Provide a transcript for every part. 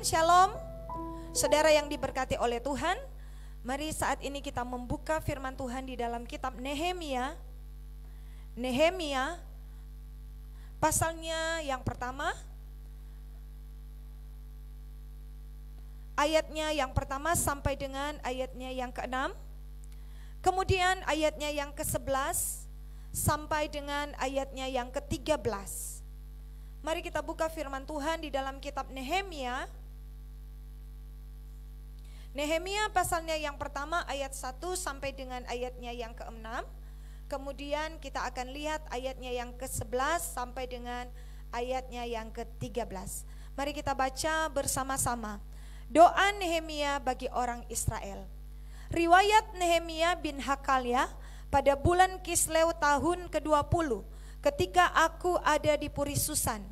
Shalom. Saudara yang diberkati oleh Tuhan, mari saat ini kita membuka firman Tuhan di dalam kitab Nehemia. Nehemia pasalnya yang pertama, ayatnya yang pertama sampai dengan ayatnya yang ke-6. Kemudian ayatnya yang ke-11 sampai dengan ayatnya yang ke-13. Mari kita buka firman Tuhan di dalam kitab Nehemia. Nehemia pasalnya yang pertama ayat 1 sampai dengan ayatnya yang ke-6. Kemudian kita akan lihat ayatnya yang ke-11 sampai dengan ayatnya yang ke-13. Mari kita baca bersama-sama. Doa Nehemia bagi orang Israel. Riwayat Nehemia bin Hakalia pada bulan Kisleu tahun ke-20, ketika aku ada di Puri Susan.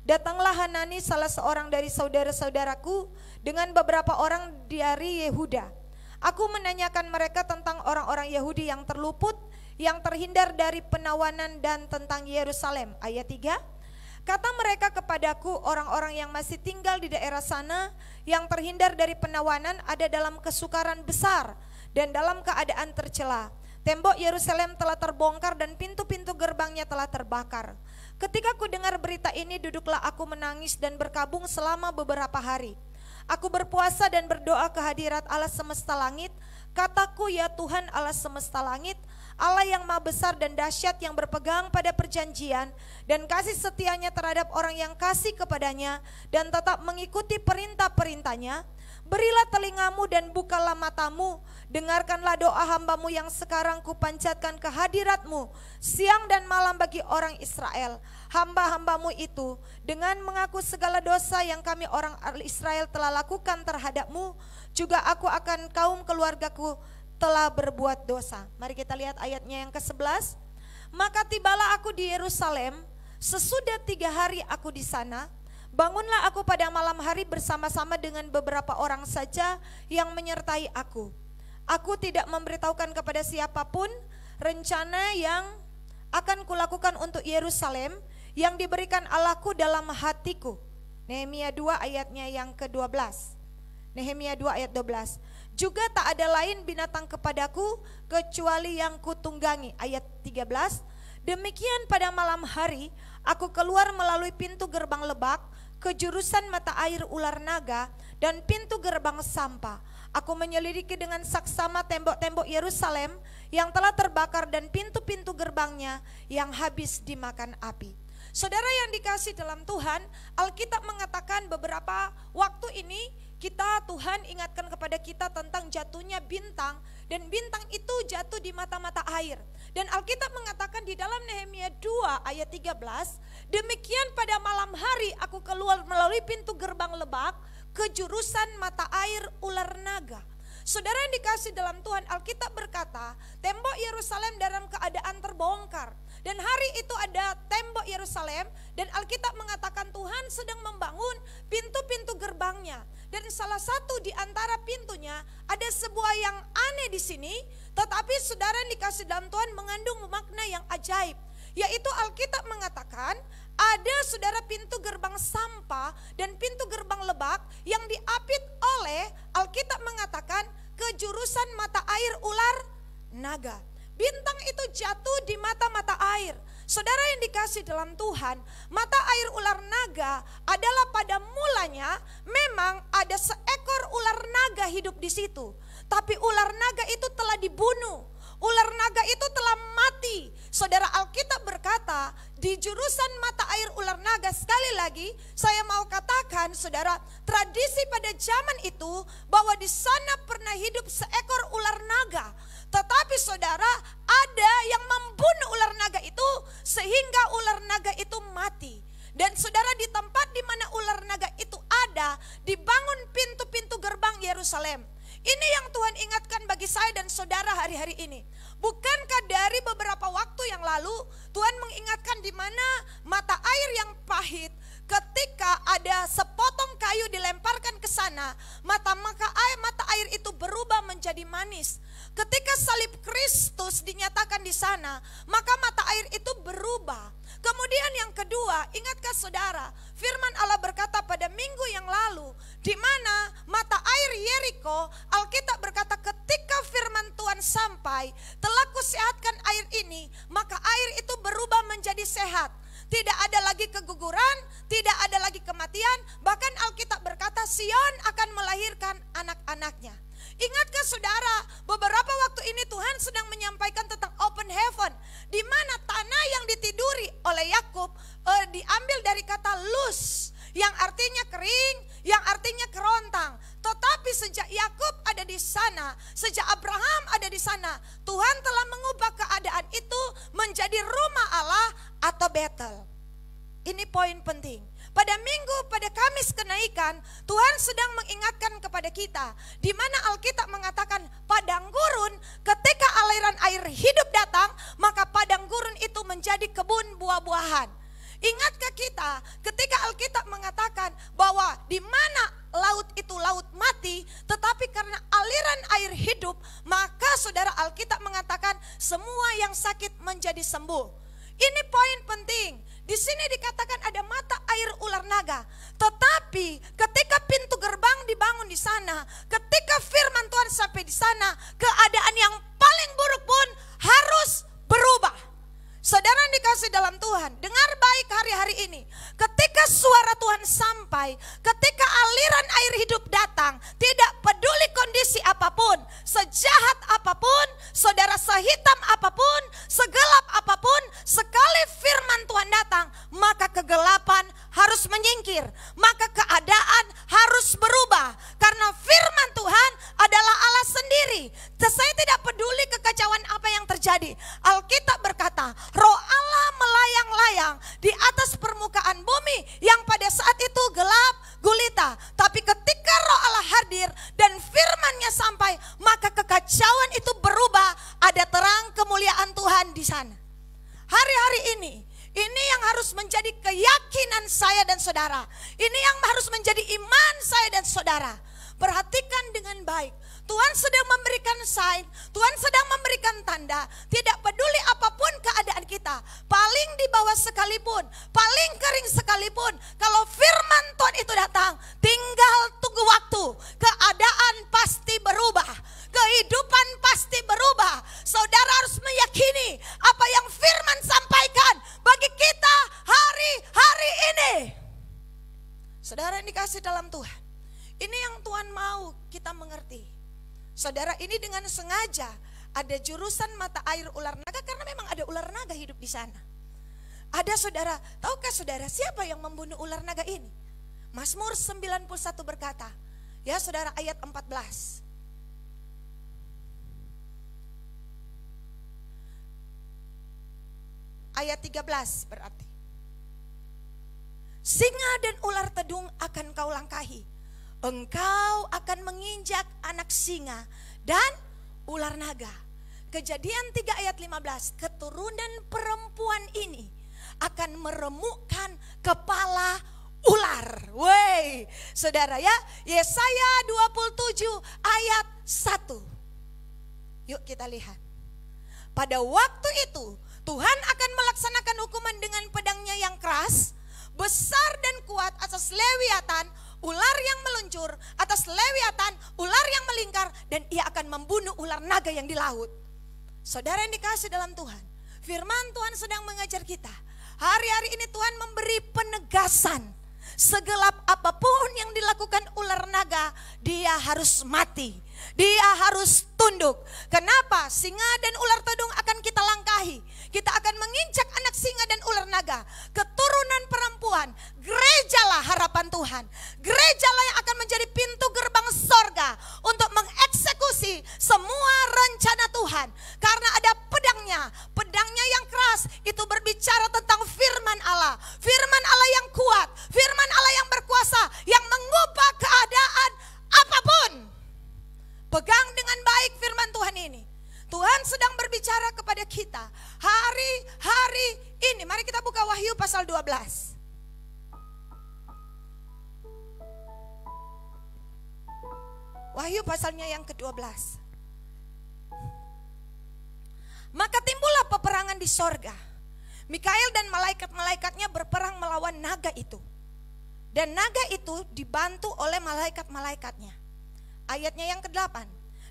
Datanglah Hanani salah seorang dari saudara-saudaraku dengan beberapa orang dari Yehuda. Aku menanyakan mereka tentang orang-orang Yahudi yang terluput, yang terhindar dari penawanan dan tentang Yerusalem. Ayat 3. Kata mereka kepadaku, orang-orang yang masih tinggal di daerah sana yang terhindar dari penawanan ada dalam kesukaran besar dan dalam keadaan tercela. Tembok Yerusalem telah terbongkar dan pintu-pintu gerbangnya telah terbakar. Ketika ku dengar berita ini, duduklah aku menangis dan berkabung selama beberapa hari. Aku berpuasa dan berdoa ke hadirat Allah semesta langit. Kataku, ya Tuhan Allah semesta langit, Allah yang maha besar dan dahsyat, yang berpegang pada perjanjian dan kasih setianya terhadap orang yang kasih kepadanya dan tetap mengikuti perintah-perintahnya. Berilah telingamu dan bukalah matamu, dengarkanlah doa hambamu yang sekarang kupanjatkan ke hadiratmu siang dan malam bagi orang Israel. Hamba-hambamu itu dengan mengaku segala dosa yang kami orang Israel telah lakukan terhadapmu, juga aku akan kaum keluargaku telah berbuat dosa. Mari kita lihat ayatnya yang ke-11. Maka tibalah aku di Yerusalem, sesudah 3 hari aku di sana. Bangunlah aku pada malam hari bersama-sama dengan beberapa orang saja yang menyertai aku. Aku tidak memberitahukan kepada siapapun rencana yang akan kulakukan untuk Yerusalem yang diberikan Allahku dalam hatiku. Nehemia 2 ayatnya yang ke-12. Nehemia 2 ayat 12. Juga tak ada lain binatang kepadaku kecuali yang kutunggangi. Ayat 13. Demikian pada malam hari aku keluar melalui pintu gerbang lebak ke jurusan mata air ular naga dan pintu gerbang sampah. Aku menyelidiki dengan saksama tembok-tembok Yerusalem yang telah terbakar dan pintu-pintu gerbangnya yang habis dimakan api. Saudara yang dikasih dalam Tuhan, Alkitab mengatakan beberapa waktu ini Tuhan ingatkan kepada kita tentang jatuhnya bintang, dan bintang itu jatuh di mata-mata air. Dan Alkitab mengatakan di dalam Nehemia 2 ayat 13, demikian pada malam hari aku keluar melalui pintu gerbang lebak ke jurusan mata air ular naga. Saudara yang dikasih dalam Tuhan, Alkitab berkata tembok Yerusalem dalam keadaan terbongkar. Dan hari itu ada tembok Yerusalem, dan Alkitab mengatakan Tuhan sedang membangun pintu-pintu gerbangnya. Dan salah satu di antara pintunya ada sebuah yang aneh di sini, tetapi saudara yang dikasih dalam Tuhan mengandung makna yang ajaib. Yaitu Alkitab mengatakan ada saudara pintu gerbang sampah dan pintu gerbang lebak yang diapit oleh, Alkitab mengatakan, ke jurusan mata air ular naga. Bintang itu jatuh di mata-mata air. Saudara yang dikasih dalam Tuhan, mata air ular naga adalah pada mulanya memang ada seekor ular naga hidup di situ. Tapi ular naga itu telah dibunuh. Ular naga itu telah mati. Saudara, Alkitab berkata di jurusan mata air ular naga, sekali lagi saya mau katakan saudara, tradisi pada zaman itu bahwa di sana pernah hidup seekor ular naga. Tetapi saudara, ada yang membunuh ular naga itu sehingga ular naga itu mati. Dan saudara, di tempat di mana ular naga itu ada, dibangun pintu-pintu gerbang Yerusalem. Ini yang Tuhan ingatkan bagi saya dan saudara hari-hari ini. Bukankah dari beberapa waktu yang lalu Tuhan mengingatkan di mana mata air yang pahit, ketika ada sepotong kayu dilemparkan ke sana, mata air itu berubah menjadi manis. Ketika salib Kristus dinyatakan di sana, maka mata air itu berubah. Kemudian yang kedua, ingatkah saudara, firman Allah berkata pada minggu yang lalu, di mana mata air Yeriko, Alkitab berkata ketika firman Tuhan sampai, telah kusehatkan air ini, maka air itu berubah menjadi sehat. Tidak ada lagi keguguran, tidak ada lagi kematian, bahkan Alkitab berkata Sion akan melahirkan anak-anaknya. Ingatkah saudara, beberapa waktu ini Tuhan sedang menyampaikan tentang open heaven, di mana tanah yang ditiduri oleh Yakub diambil dari kata lus, yang artinya kering, yang artinya kerontang. Tetapi sejak Yakub ada di sana, sejak Abraham ada di sana, Tuhan telah mengubah keadaan itu menjadi rumah Allah atau Betel. Ini poin penting. Pada minggu, pada Kamis kenaikan, Tuhan sedang mengingatkan kepada kita, di mana Alkitab mengatakan padang gurun, ketika aliran air hidup datang, maka padang gurun itu menjadi kebun buah-buahan. Ingatkah kita ketika Alkitab mengatakan bahwa di mana laut itu laut mati, tetapi karena aliran air hidup, maka saudara, Alkitab mengatakan semua yang sakit menjadi sembuh. Ini poin penting. Di sini dikatakan ada mata air ular naga. Tetapi ketika pintu gerbang dibangun di sana, ketika firman Tuhan sampai di sana, keadaan yang paling buruk pun harus berubah. Saudara yang dikasih dalam Tuhan, dengar baik hari-hari ini. Ketika suara Tuhan sampai, ketika aliran air hidup datang, tidak peduli kondisi apapun, sejahat apapun, saudara, sehitam apapun, segelap apapun, sekali firman Tuhan datang, maka kegelapan harus menyingkir, maka keadaan harus berubah. Karena firman Tuhan adalah Allah sendiri. Saya tidak peduli kekacauan apa yang terjadi. Alkitab berkata, Roh Allah melayang-layang di atas permukaan bumi yang pada saat itu gelap gulita. Tapi ketika Roh Allah hadir dan firman-Nya sampai, maka kekacauan itu berubah, ada terang kemuliaan Tuhan di sana. Hari-hari ini yang harus menjadi keyakinan saya dan saudara. Ini yang harus menjadi iman saya dan saudara. Perhatikan dengan baik. Tuhan sedang memberikan sign, Tuhan sedang memberikan tanda. Tidak peduli apapun keadaan kita, paling di bawah sekalipun, paling kering sekalipun, kalau firman Tuhan itu datang, tinggal tunggu waktu. Keadaan pasti berubah, kehidupan pasti berubah. Saudara harus meyakini apa yang firman sampaikan bagi kita hari-hari ini. Saudara yang dikasih dalam Tuhan, ini yang Tuhan mau kita mengerti. Saudara, ini dengan sengaja ada jurusan mata air ular naga karena memang ada ular naga hidup di sana. Ada saudara, tahukah saudara siapa yang membunuh ular naga ini? Mazmur 91 berkata, ya saudara, ayat 14. Ayat 13 berarti. Singa dan ular tedung akan kau langkahi. Engkau akan menginjak anak singa dan ular naga. Kejadian 3 ayat 15. Keturunan perempuan ini akan meremukkan kepala ular. Wey, saudara ya, Yesaya 27 ayat 1. Yuk kita lihat. Pada waktu itu Tuhan akan melaksanakan hukuman dengan pedangnya yang keras, besar dan kuat atas Lewiatan, ular yang meluncur, atas Lewiatan, ular yang melingkar, dan ia akan membunuh ular naga yang di laut. Saudara yang dikasih dalam Tuhan, firman Tuhan sedang mengajar kita. Hari-hari ini Tuhan memberi penegasan. Segelap apapun yang dilakukan ular naga, dia harus mati. Dia harus tunduk. Kenapa? Singa dan ular tedung akan kita langkahi. Kita akan menginjak anak singa dan ular naga. Keturunan perempuan, gerejalah harapan Tuhan. Gerejalah yang akan menjadi pintu gerbang sorga untuk mengeksekusi semua rencana Tuhan. Karena ada pedangnya. Pedangnya yang keras itu berbicara tentang firman Allah. Firman Allah yang kuat, firman Allah yang berkuasa, yang mengubah keadaan apapun. Pegang dengan baik firman Tuhan ini. Tuhan sedang berbicara kepada kita hari-hari ini. Mari kita buka Wahyu pasal 12. Wahyu pasalnya yang ke-12. Maka timbullah peperangan di sorga. Mikail dan malaikat-malaikatnya berperang melawan naga itu. Dan naga itu dibantu oleh malaikat-malaikatnya. Ayatnya yang ke-8.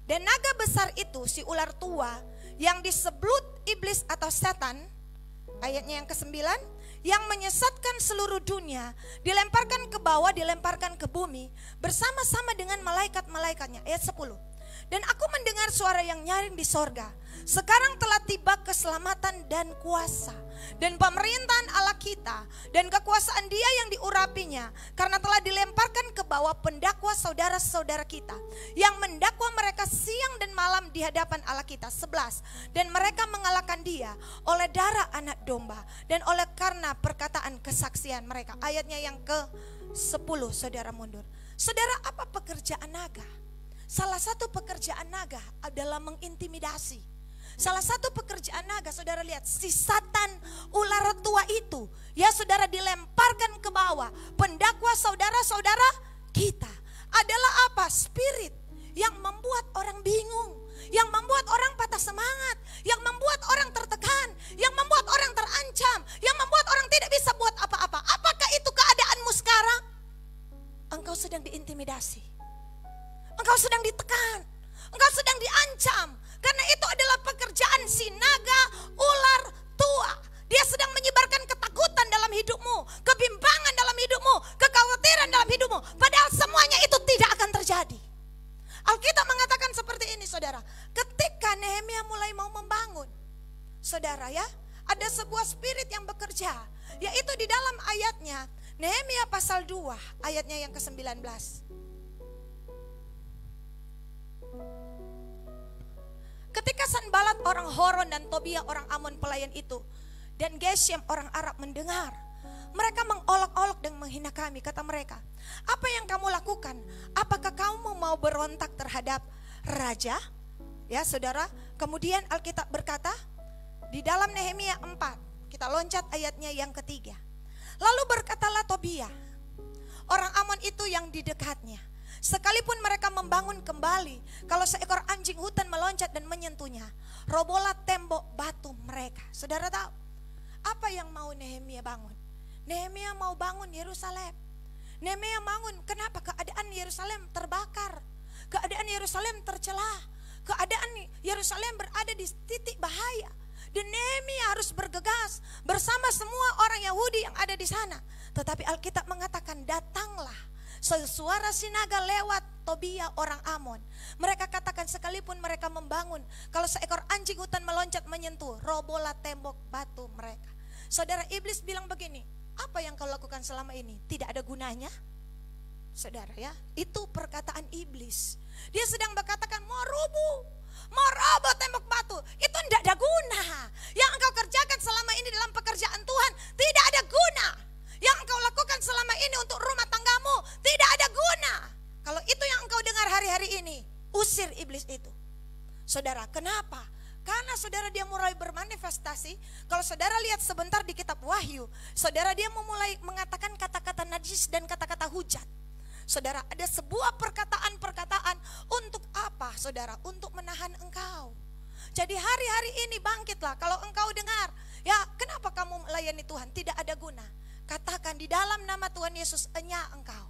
Dan naga besar itu, si ular tua yang disebut iblis atau setan, ayatnya yang ke-9, yang menyesatkan seluruh dunia, dilemparkan ke bawah, dilemparkan ke bumi bersama-sama dengan malaikat-malaikatnya. Ayat 10. Dan aku mendengar suara yang nyaring di sorga. Sekarang telah tiba keselamatan dan kuasa dan pemerintahan Allah kita dan kekuasaan Dia yang diurapinya, karena telah dilemparkan ke bawah pendakwa saudara-saudara kita yang mendakwa mereka siang dan malam di hadapan Allah kita. 11. Dan mereka mengalahkan Dia oleh darah anak domba dan oleh karena perkataan kesaksian mereka. Ayatnya yang ke-10, saudara mundur. Saudara, apa pekerjaan naga? Salah satu pekerjaan naga adalah mengintimidasi. Salah satu pekerjaan naga, saudara lihat, si Satan ular tua itu, ya saudara, dilemparkan ke bawah. Pendakwa saudara-saudara kita adalah apa? Spirit yang membuat orang bingung, yang membuat orang patah semangat, yang membuat orang tertekan, yang membuat orang terancam, yang membuat orang tidak bisa buat apa-apa. Apakah itu keadaanmu sekarang? Engkau sedang diintimidasi, engkau sedang ditekan, engkau sedang diancam. Karena itu adalah pekerjaan si naga ular tua. Dia sedang menyebarkan ketakutan dalam hidupmu, kebimbangan dalam hidupmu, kekhawatiran dalam hidupmu. Padahal semuanya itu tidak akan terjadi. Alkitab mengatakan seperti ini, saudara. Ketika Nehemia mulai mau membangun, saudara ya, ada sebuah spirit yang bekerja. Yaitu di dalam ayatnya, Nehemia pasal 2 ayatnya yang ke-19. Ketika Sanbalat orang Horon dan Tobia orang Amon pelayan itu dan Geshem orang Arab mendengar, mereka mengolok-olok dan menghina kami. Kata mereka, apa yang kamu lakukan? Apakah kamu mau berontak terhadap raja? Ya saudara, kemudian Alkitab berkata di dalam Nehemia 4, kita loncat ayatnya yang ketiga. Lalu berkatalah Tobia, orang Amon itu yang di dekatnya, sekalipun mereka membangun kembali, kalau seekor anjing hutan meloncat dan menyentuhnya, robohlah tembok batu mereka. Saudara tahu apa yang mau Nehemia bangun? Nehemia mau bangun Yerusalem. Nehemia bangun, kenapa? Keadaan Yerusalem terbakar, keadaan Yerusalem tercelah, keadaan Yerusalem berada di titik bahaya. Dan Nehemia harus bergegas bersama semua orang Yahudi yang ada di sana. Tetapi Alkitab mengatakan, datanglah suara sinaga lewat Tobia orang Amon. Mereka katakan, sekalipun mereka membangun, kalau seekor anjing hutan meloncat menyentuh, robohlah tembok batu mereka. Saudara, iblis bilang begini, apa yang kau lakukan selama ini tidak ada gunanya? Saudara ya, itu perkataan iblis. Dia sedang berkatakan, mau roboh tembok batu, itu tidak ada guna. Yang engkau kerjakan selama ini dalam pekerjaan Tuhan tidak ada guna. Yang engkau lakukan selama ini untuk rumah tanggamu tidak ada guna. Kalau itu yang engkau dengar hari-hari ini, usir iblis itu. Saudara, kenapa? Karena saudara, dia mulai bermanifestasi. Kalau saudara lihat sebentar di kitab Wahyu, saudara, dia memulai mengatakan kata-kata najis dan kata-kata hujat. Saudara, ada sebuah perkataan-perkataan untuk apa, saudara? Untuk menahan engkau. Jadi hari-hari ini bangkitlah. Kalau engkau dengar, ya kenapa kamu melayani Tuhan tidak ada guna? Katakan, di dalam nama Tuhan Yesus, enyah engkau.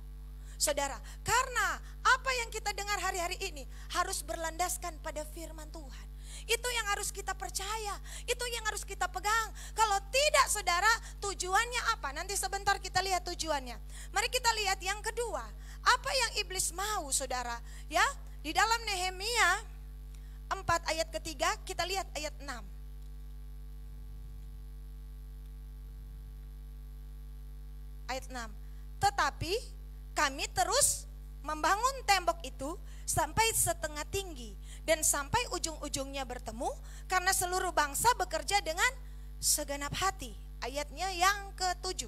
Saudara, karena apa yang kita dengar hari-hari ini harus berlandaskan pada firman Tuhan. Itu yang harus kita percaya, itu yang harus kita pegang. Kalau tidak, saudara, tujuannya apa? Nanti sebentar kita lihat tujuannya. Mari kita lihat yang kedua, apa yang iblis mau, saudara? Ya, di dalam Nehemia 4 ayat ketiga, kita lihat ayat 6. Ayat 6. Tetapi kami terus membangun tembok itu sampai setengah tinggi dan sampai ujung-ujungnya bertemu, karena seluruh bangsa bekerja dengan segenap hati. Ayatnya yang ke-7.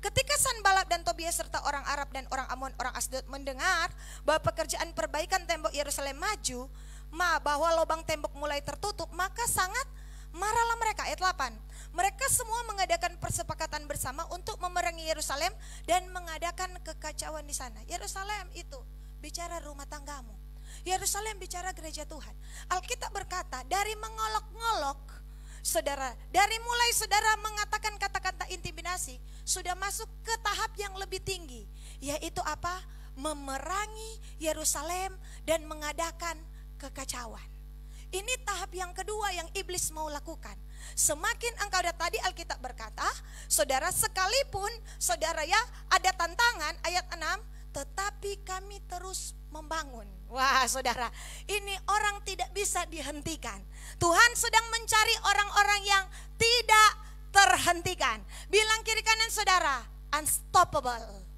Ketika Sanbalat dan Tobia serta orang Arab dan orang Amon, orang Asdod mendengar bahwa pekerjaan perbaikan tembok Yerusalem maju, bahwa lubang tembok mulai tertutup, maka sangat marahlah mereka. Ayat 8. Mereka semua mengadakan persepakatan bersama untuk memerangi Yerusalem dan mengadakan kekacauan di sana. Yerusalem itu bicara rumah tanggamu. Yerusalem bicara gereja Tuhan. Alkitab berkata, dari mengolok-ngolok Saudara, dari mulai saudara mengatakan kata-kata intimidasi, sudah masuk ke tahap yang lebih tinggi, yaitu apa? Memerangi Yerusalem dan mengadakan kekacauan. Ini tahap yang kedua yang iblis mau lakukan. Semakin engkau tadi Alkitab berkata, saudara, sekalipun saudara ya ada tantangan, ayat 6, tetapi kami terus membangun. Wah saudara, ini orang tidak bisa dihentikan. Tuhan sedang mencari orang-orang yang tidak terhentikan. Bilang kiri kanan saudara, unstoppable.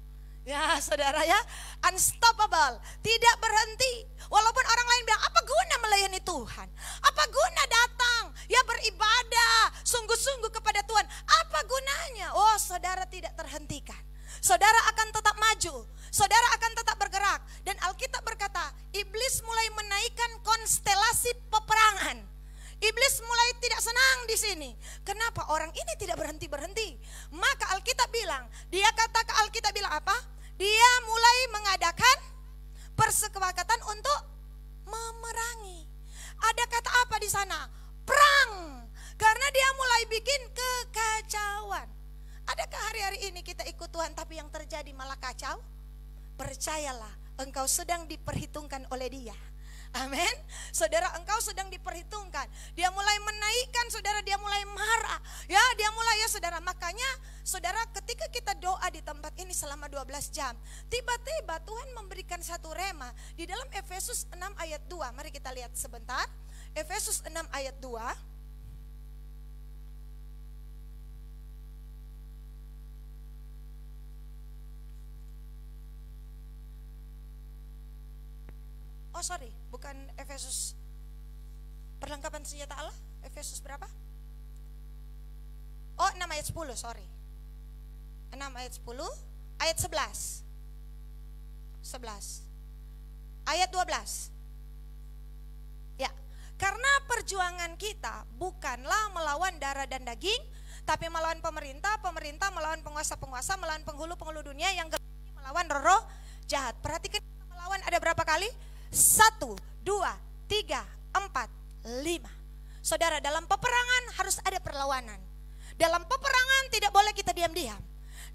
Ya saudara ya, unstoppable, tidak berhenti. Walaupun orang lain bilang, apa guna melayani Tuhan? Apa guna datang, ya beribadah sungguh-sungguh kepada Tuhan? Apa gunanya? Oh saudara tidak terhentikan. Saudara akan tetap maju, saudara akan tetap bergerak. Dan Alkitab berkata, iblis mulai menaikkan konstelasi peperangan. Iblis mulai tidak senang di sini. Kenapa orang ini tidak berhenti-berhenti? Maka Alkitab bilang, Alkitab bilang apa? Dia mulai mengadakan persekepakatan untuk memerangi. Ada kata apa di sana? Perang. Karena dia mulai bikin kekacauan. Adakah hari-hari ini kita ikut Tuhan tapi yang terjadi malah kacau? Percayalah, engkau sedang diperhitungkan oleh Dia. Amin. Saudara, engkau sedang diperhitungkan. Dia mulai menaikkan, saudara, dia mulai marah. Ya, dia mulai ya saudara. Makanya saudara, ketika kita doa di tempat ini selama 12 jam, tiba-tiba Tuhan memberikan satu rema di dalam Efesus 6 ayat 2. Mari kita lihat sebentar. Efesus 6 ayat 2. Oh sorry, bukan Efesus perlengkapan senjata Allah. Efesus berapa? Oh 6 ayat 10, sorry. 6 ayat 10, ayat 11. Ayat 12. Ya, karena perjuangan kita bukanlah melawan darah dan daging, tapi melawan pemerintah, melawan penguasa-penguasa, melawan penghulu-penghulu dunia, yang melawan roh jahat. Perhatikan, melawan ada berapa kali? 1, 2, 3, 4, 5. Saudara, dalam peperangan harus ada perlawanan. Dalam peperangan tidak boleh kita diam-diam.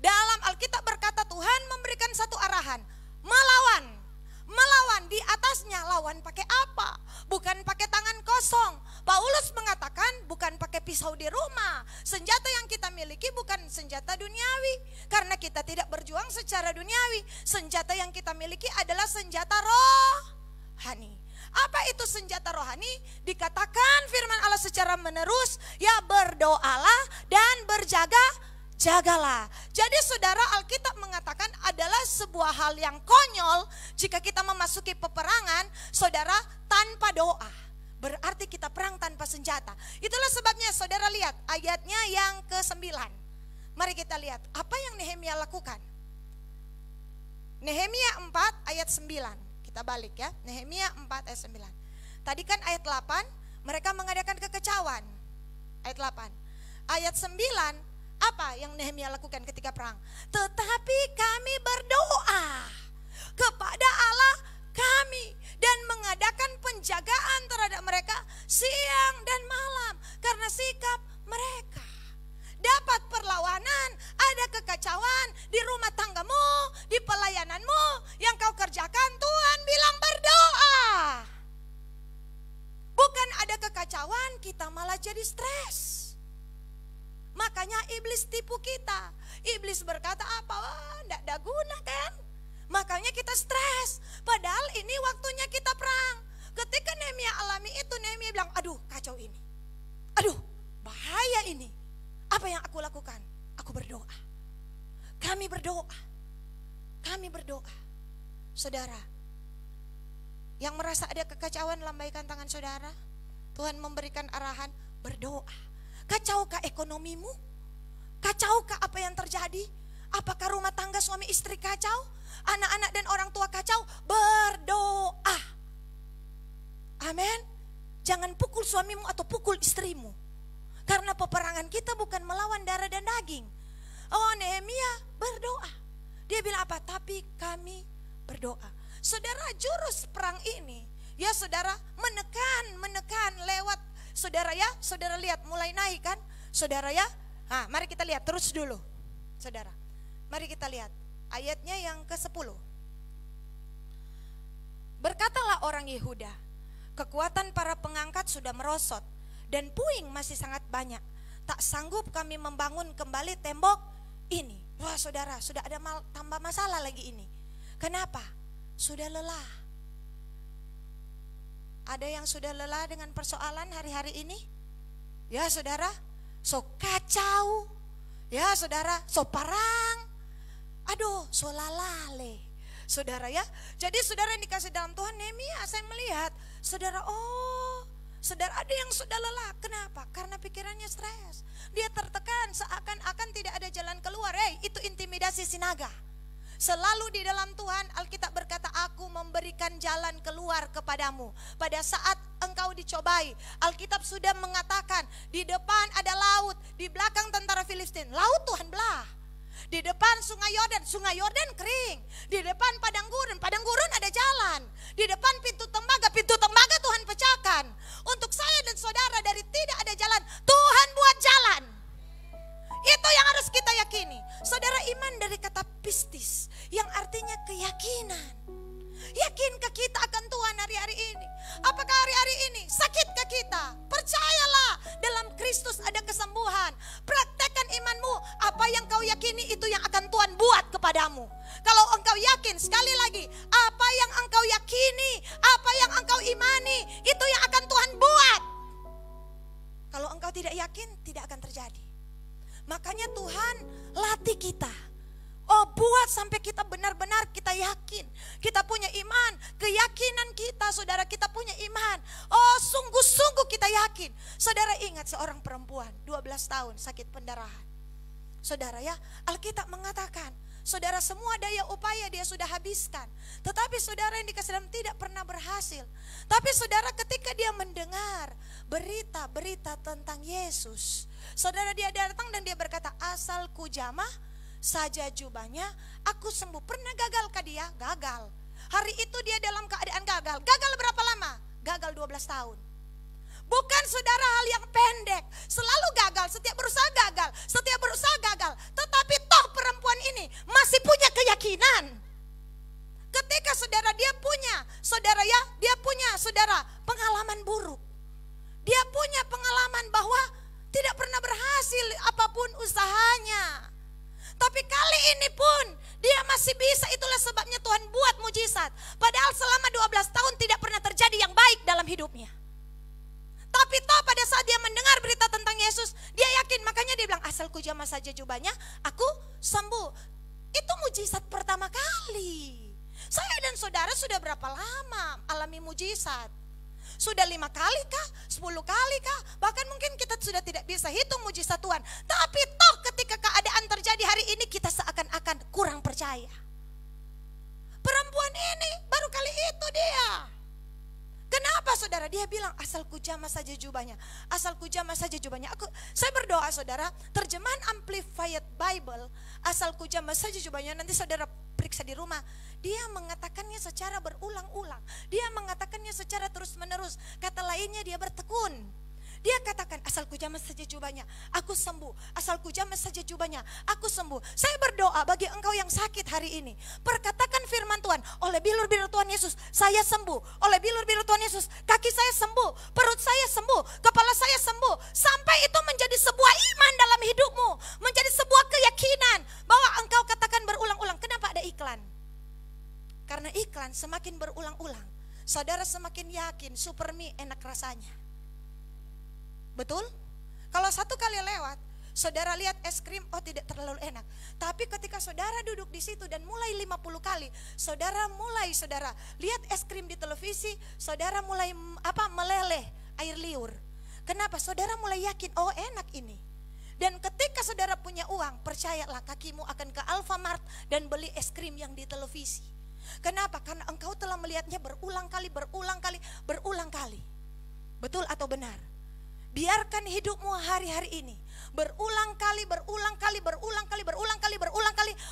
Dalam Alkitab berkata Tuhan memberikan satu arahan, melawan. Melawan, di atasnya lawan pakai apa? Bukan pakai tangan kosong. Paulus mengatakan bukan pakai pisau di rumah. Senjata yang kita miliki bukan senjata duniawi, karena kita tidak berjuang secara duniawi. Senjata yang kita miliki adalah senjata rohani. Apa itu senjata rohani? Dikatakan firman Allah secara menerus, ya berdoalah dan berjaga-jagalah. Jadi saudara, Alkitab mengatakan adalah sebuah hal yang konyol jika kita memasuki peperangan, saudara, tanpa doa. Berarti kita perang tanpa senjata. Itulah sebabnya saudara lihat ayatnya yang ke-9. Mari kita lihat apa yang Nehemia lakukan. Nehemia 4 ayat 9. Kita balik ya, Nehemia 4 ayat 9. Tadi kan ayat 8, mereka mengadakan kekacauan. Ayat 8. Ayat 9, apa yang Nehemia lakukan ketika perang? Tetapi kami berdoa kepada Allah kami dan mengadakan penjagaan terhadap mereka siang dan malam karena sikap mereka. Dapat perlawanan, ada kekacauan di rumah tanggamu, di pelayananmu yang kau kerjakan, Tuhan bilang berdoa. Bukan ada kekacauan, kita malah jadi stres. Makanya iblis tipu kita. Iblis berkata apa? Wah, enggak ada guna kan? Makanya kita stres. Padahal ini waktunya kita perang. Ketika Nehemia alami itu, Nehemia bilang, aduh kacau ini. Aduh bahaya ini. Apa yang aku lakukan? Aku berdoa. Kami berdoa. Kami berdoa. Saudara, yang merasa ada kekacauan, lambaikan tangan saudara. Tuhan memberikan arahan, berdoa. Kacaukah ekonomimu? Kacaukah apa yang terjadi? Apakah rumah tangga suami istri kacau? Anak-anak dan orang tua kacau? Berdoa. Amin. Jangan pukul suamimu atau pukul istrimu. Karena peperangan kita bukan melawan darah dan daging. Oh, Nehemia berdoa. Dia bilang apa? Tapi kami berdoa. Saudara, jurus perang ini, ya saudara, menekan lewat Saudara ya, saudara lihat mulai naik kan? Saudara ya, mari kita lihat terus dulu. Saudara, mari kita lihat ayatnya yang ke-10. Berkatalah orang Yehuda, kekuatan para pengangkat sudah merosot dan puing masih sangat banyak. Tak sanggup kami membangun kembali tembok ini. Wah saudara, sudah ada tambah masalah lagi ini. Kenapa? Sudah lelah. Ada yang sudah lelah dengan persoalan hari-hari ini? Ya saudara, so kacau. Ya saudara, so parang. Aduh, so lalale. Saudara ya, jadi saudara yang dikasih dalam Tuhan, Nehemia saya melihat, saudara, saudara ada yang sudah lelah. Kenapa? Karena pikirannya stres. Dia tertekan seakan-akan tidak ada jalan keluar. Itu intimidasi sinaga. Selalu di dalam Tuhan, Alkitab berkata, aku memberikan jalan keluar kepadamu. Pada saat engkau dicobai, Alkitab sudah mengatakan, di depan ada laut, di belakang tentara Filistin. Laut Tuhan belah. Di depan sungai Yordan kering. Di depan padang gurun ada jalan. Di depan pintu tembaga Tuhan pecahkan. Untuk saya dan saudara dari tidak ada jalan, Tuhan buat jalan. Itu yang harus kita yakini. Saudara, iman dari kata pistis, yang artinya keyakinan. Yakinkah kita akan Tuhan hari-hari ini? Apakah hari-hari ini sakitkah kita? Percayalah, dalam Kristus ada kesembuhan. Praktekkan imanmu. Apa yang kau yakini itu yang akan Tuhan buat kepadamu. Kalau engkau yakin, sekali lagi, apa yang engkau yakini, apa yang engkau imani, itu yang akan Tuhan buat. Kalau engkau tidak yakin, tidak akan terjadi. Makanya Tuhan latih kita. Buat sampai kita benar-benar kita yakin. Kita punya iman, keyakinan kita, saudara, kita punya iman. Sungguh-sungguh kita yakin. Saudara ingat seorang perempuan 12 tahun sakit pendarahan. Saudara ya, Alkitab mengatakan, saudara, semua daya upaya dia sudah habiskan. Tetapi saudara yang dikasih dalam tidak pernah berhasil. Tapi saudara, ketika dia mendengar berita-berita tentang Yesus, saudara, dia datang dan dia berkata, asal ku jamah saja jubahnya, aku sembuh. Pernah gagalkah dia? Gagal. Hari itu dia dalam keadaan gagal. Gagal berapa lama? Gagal 12 tahun. Bukan saudara hal yang pendek. Selalu gagal, setiap berusaha gagal, setiap berusaha gagal. Tetapi toh perempuan ini masih punya keyakinan. Ketika saudara dia punya, saudara ya, dia punya saudara pengalaman buruk. Dia punya pengalaman bahwa tidak pernah berhasil apapun usahanya. Tapi kali ini pun dia masih bisa, itulah sebabnya Tuhan buat mujizat. Padahal selama 12 tahun tidak pernah terjadi yang baik dalam hidupnya. Tapi toh pada saat dia mendengar berita tentang Yesus, dia yakin, makanya dia bilang, asal ku jamah saja jubahnya, aku sembuh. Itu mujizat pertama kali. Saya dan saudara sudah berapa lama alami mujizat? Sudah 5 kali kah? 10 kali kah? Bahkan mungkin kita sudah tidak bisa hitung mujizat Tuhan. Tapi toh ketika keadaan terjadi hari ini, kita seakan-akan kurang percaya. Perempuan ini baru kali itu dia. Kenapa saudara? Dia bilang, asal ku jamah saja jubahnya. Asal ku jamah saja jubahnya. Saya berdoa saudara, terjemahan Amplified Bible, asal ku jamah saja jubahnya, nanti saudara periksa di rumah. Dia mengatakannya secara berulang-ulang. Dia mengatakannya secara terus-menerus. Kata lainnya dia bertekun. Dia katakan, asal ku jamah saja jubahnya, aku sembuh. Asal ku jamah saja jubahnya, aku sembuh. Saya berdoa bagi engkau yang sakit hari ini, perkatakan firman Tuhan, oleh bilur-bilur Tuhan Yesus saya sembuh. Oleh bilur-bilur Tuhan Yesus kaki saya sembuh, perut saya sembuh, kepala saya sembuh. Sampai itu menjadi sebuah iman dalam hidupmu, menjadi sebuah keyakinan bahwa engkau katakan berulang-ulang. Kenapa ada iklan? Karena iklan semakin berulang-ulang, saudara semakin yakin Supermi enak rasanya. Betul? Kalau satu kali lewat, saudara lihat es krim, tidak terlalu enak. Tapi ketika saudara duduk di situ dan mulai 50 kali, saudara lihat es krim di televisi, saudara mulai meleleh air liur. Kenapa? Saudara mulai yakin, enak ini. Dan ketika saudara punya uang, percayalah kakimu akan ke Alfamart dan beli es krim yang di televisi. Kenapa? Karena engkau telah melihatnya berulang kali. Betul atau benar? Biarkan hidupmu hari-hari ini berulang kali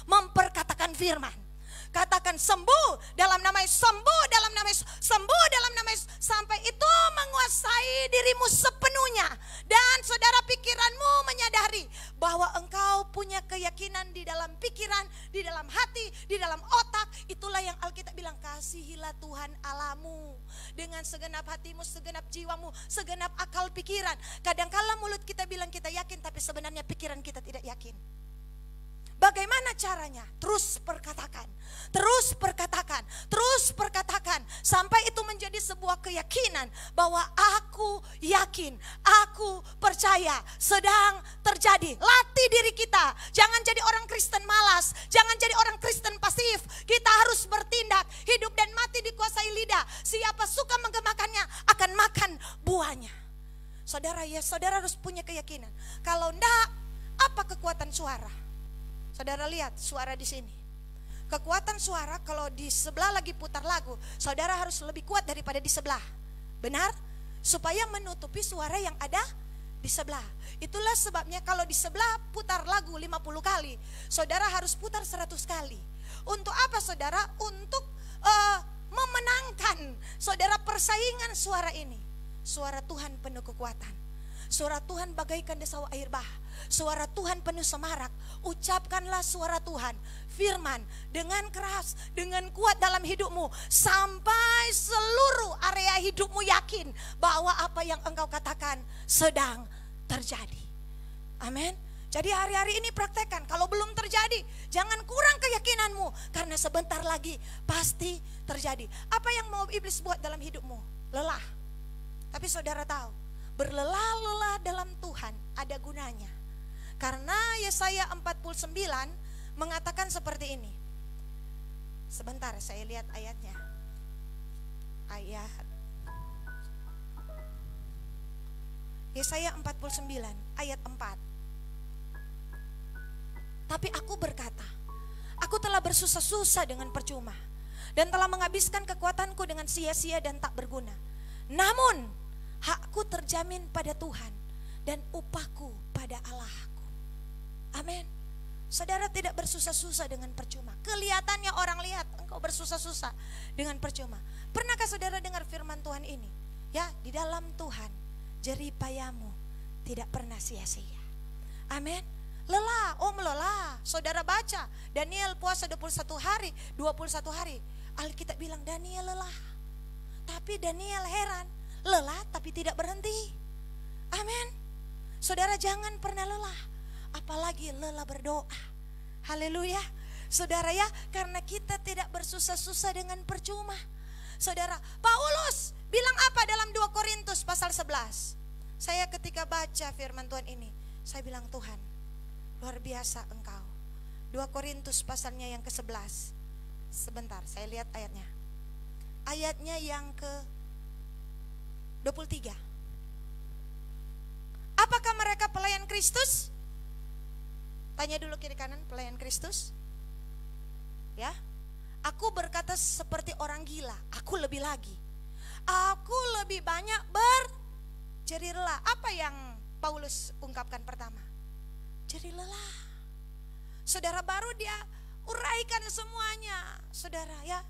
memperkatakan firman. Katakan sembuh dalam nama Yesus, sembuh dalam nama Yesus, sembuh dalam nama Yesus, sampai itu menguasai diri dirimu sepenuhnya. Dan saudara, pikiranmu menyadari bahwa engkau punya keyakinan di dalam pikiran, di dalam hati, di dalam otak. Itulah yang Alkitab bilang, kasihilah Tuhan Allahmu dengan segenap hatimu, segenap jiwamu, segenap akal pikiran. Kadangkala mulut kita bilang kita yakin, tapi sebenarnya pikiran kita tidak yakin. Bagaimana caranya? Terus perkatakan, terus perkatakan, terus perkatakan, sampai itu menjadi sebuah keyakinan bahwa aku yakin, aku percaya sedang terjadi. Latih diri kita, jangan jadi orang Kristen malas, jangan jadi orang Kristen pasif. Kita harus bertindak. Hidup dan mati dikuasai lidah. Siapa suka menggemakannya akan makan buahnya. Saudara, ya saudara harus punya keyakinan. Kalau enggak, apa kekuatan suara? Saudara lihat suara di sini. Kekuatan suara kalau di sebelah lagi putar lagu, saudara harus lebih kuat daripada di sebelah. Benar? Supaya menutupi suara yang ada di sebelah. Itulah sebabnya kalau di sebelah putar lagu 50 kali, saudara harus putar 100 kali. Untuk apa saudara? Untuk memenangkan saudara persaingan suara ini. Suara Tuhan penuh kekuatan. Suara Tuhan bagaikan desau air bah. Suara Tuhan penuh semarak. Ucapkanlah suara Tuhan, firman dengan keras, dengan kuat dalam hidupmu, sampai seluruh area hidupmu yakin bahwa apa yang engkau katakan sedang terjadi. Amin. Jadi hari-hari ini praktekkan. Kalau belum terjadi, jangan kurang keyakinanmu, karena sebentar lagi pasti terjadi. Apa yang mau iblis buat dalam hidupmu? Lelah. Tapi saudara tahu, berlelah-lelah dalam Tuhan ada gunanya. Karena Yesaya 49 mengatakan seperti ini. Sebentar saya lihat ayatnya. Ayat Yesaya 49 ayat 4. Tapi aku berkata, aku telah bersusah-susah dengan percuma, dan telah menghabiskan kekuatanku dengan sia-sia dan tak berguna. Namun hakku terjamin pada Tuhan, dan upahku pada Allahku. Amin. Saudara tidak bersusah-susah dengan percuma. Kelihatannya orang lihat engkau bersusah-susah dengan percuma. Pernahkah saudara dengar firman Tuhan ini? Ya, di dalam Tuhan jerih payahmu tidak pernah sia-sia. Amin. Lelah, lelah. Saudara baca Daniel puasa 21 hari, 21 hari. Alkitab bilang Daniel lelah. Tapi Daniel heran, lelah tapi tidak berhenti. Amin. Saudara jangan pernah lelah. Apalagi lelah berdoa. Haleluya. Saudara ya, karena kita tidak bersusah-susah dengan percuma. Saudara, Paulus bilang apa dalam 2 Korintus pasal 11? Saya ketika baca firman Tuhan ini, saya bilang Tuhan, luar biasa engkau. 2 Korintus pasalnya yang ke-11. Sebentar, saya lihat ayatnya. Ayatnya yang ke-23. Apakah mereka pelayan Kristus? Tanya dulu kiri kanan, pelayan Kristus? Ya. Aku berkata seperti orang gila, aku lebih lagi. Aku lebih banyak berjerih lelah. Apa yang Paulus ungkapkan pertama? Jerih lelah. Saudara, baru dia uraikan semuanya. Saudara ya,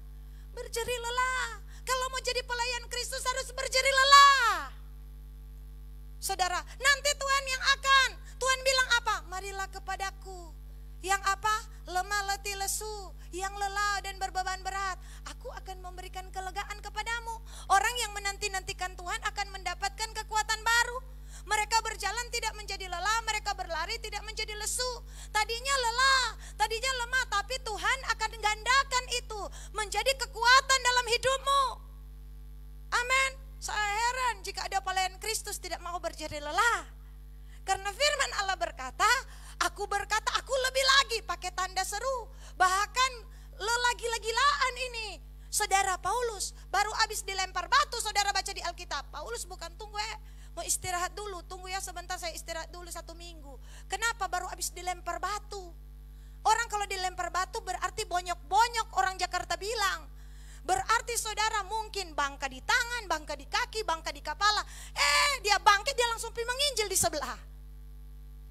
berjerih lelah. Kalau mau jadi pelayan Kristus harus berjerih lelah. Saudara, nanti Tuhan yang akan. Tuhan bilang apa? Marilah kepadaku. Yang apa? Lemah, letih, lesu, yang lelah dan berbeban berat. Aku akan memberikan kelegaan kepadamu. Orang yang menanti-nantikan Tuhan akan mendapatkan kekuatan baru. Mereka berjalan tidak menjadi lelah, mereka berlari tidak menjadi lesu. Tadinya lelah, tadinya lemah, tapi Tuhan akan gandakan itu menjadi kekuatan dalam hidupmu. Amin. Saya heran jika ada pelayan Kristus tidak mau berjerih lelah. Karena firman Allah berkata, aku lebih lagi, pakai tanda seru. Bahkan lelah gila-gilaan ini. Saudara, Paulus baru habis dilempar batu, saudara baca di Alkitab. Paulus bukan tunggu mau istirahat dulu, tunggu ya sebentar saya istirahat dulu 1 minggu. Kenapa baru habis dilempar batu? Orang kalau dilempar batu berarti bonyok-bonyok, orang Jakarta bilang. Berarti saudara mungkin bangka di tangan, bangka di kaki, bangka di kepala. Dia bangkit, dia langsung pergi menginjil di sebelah.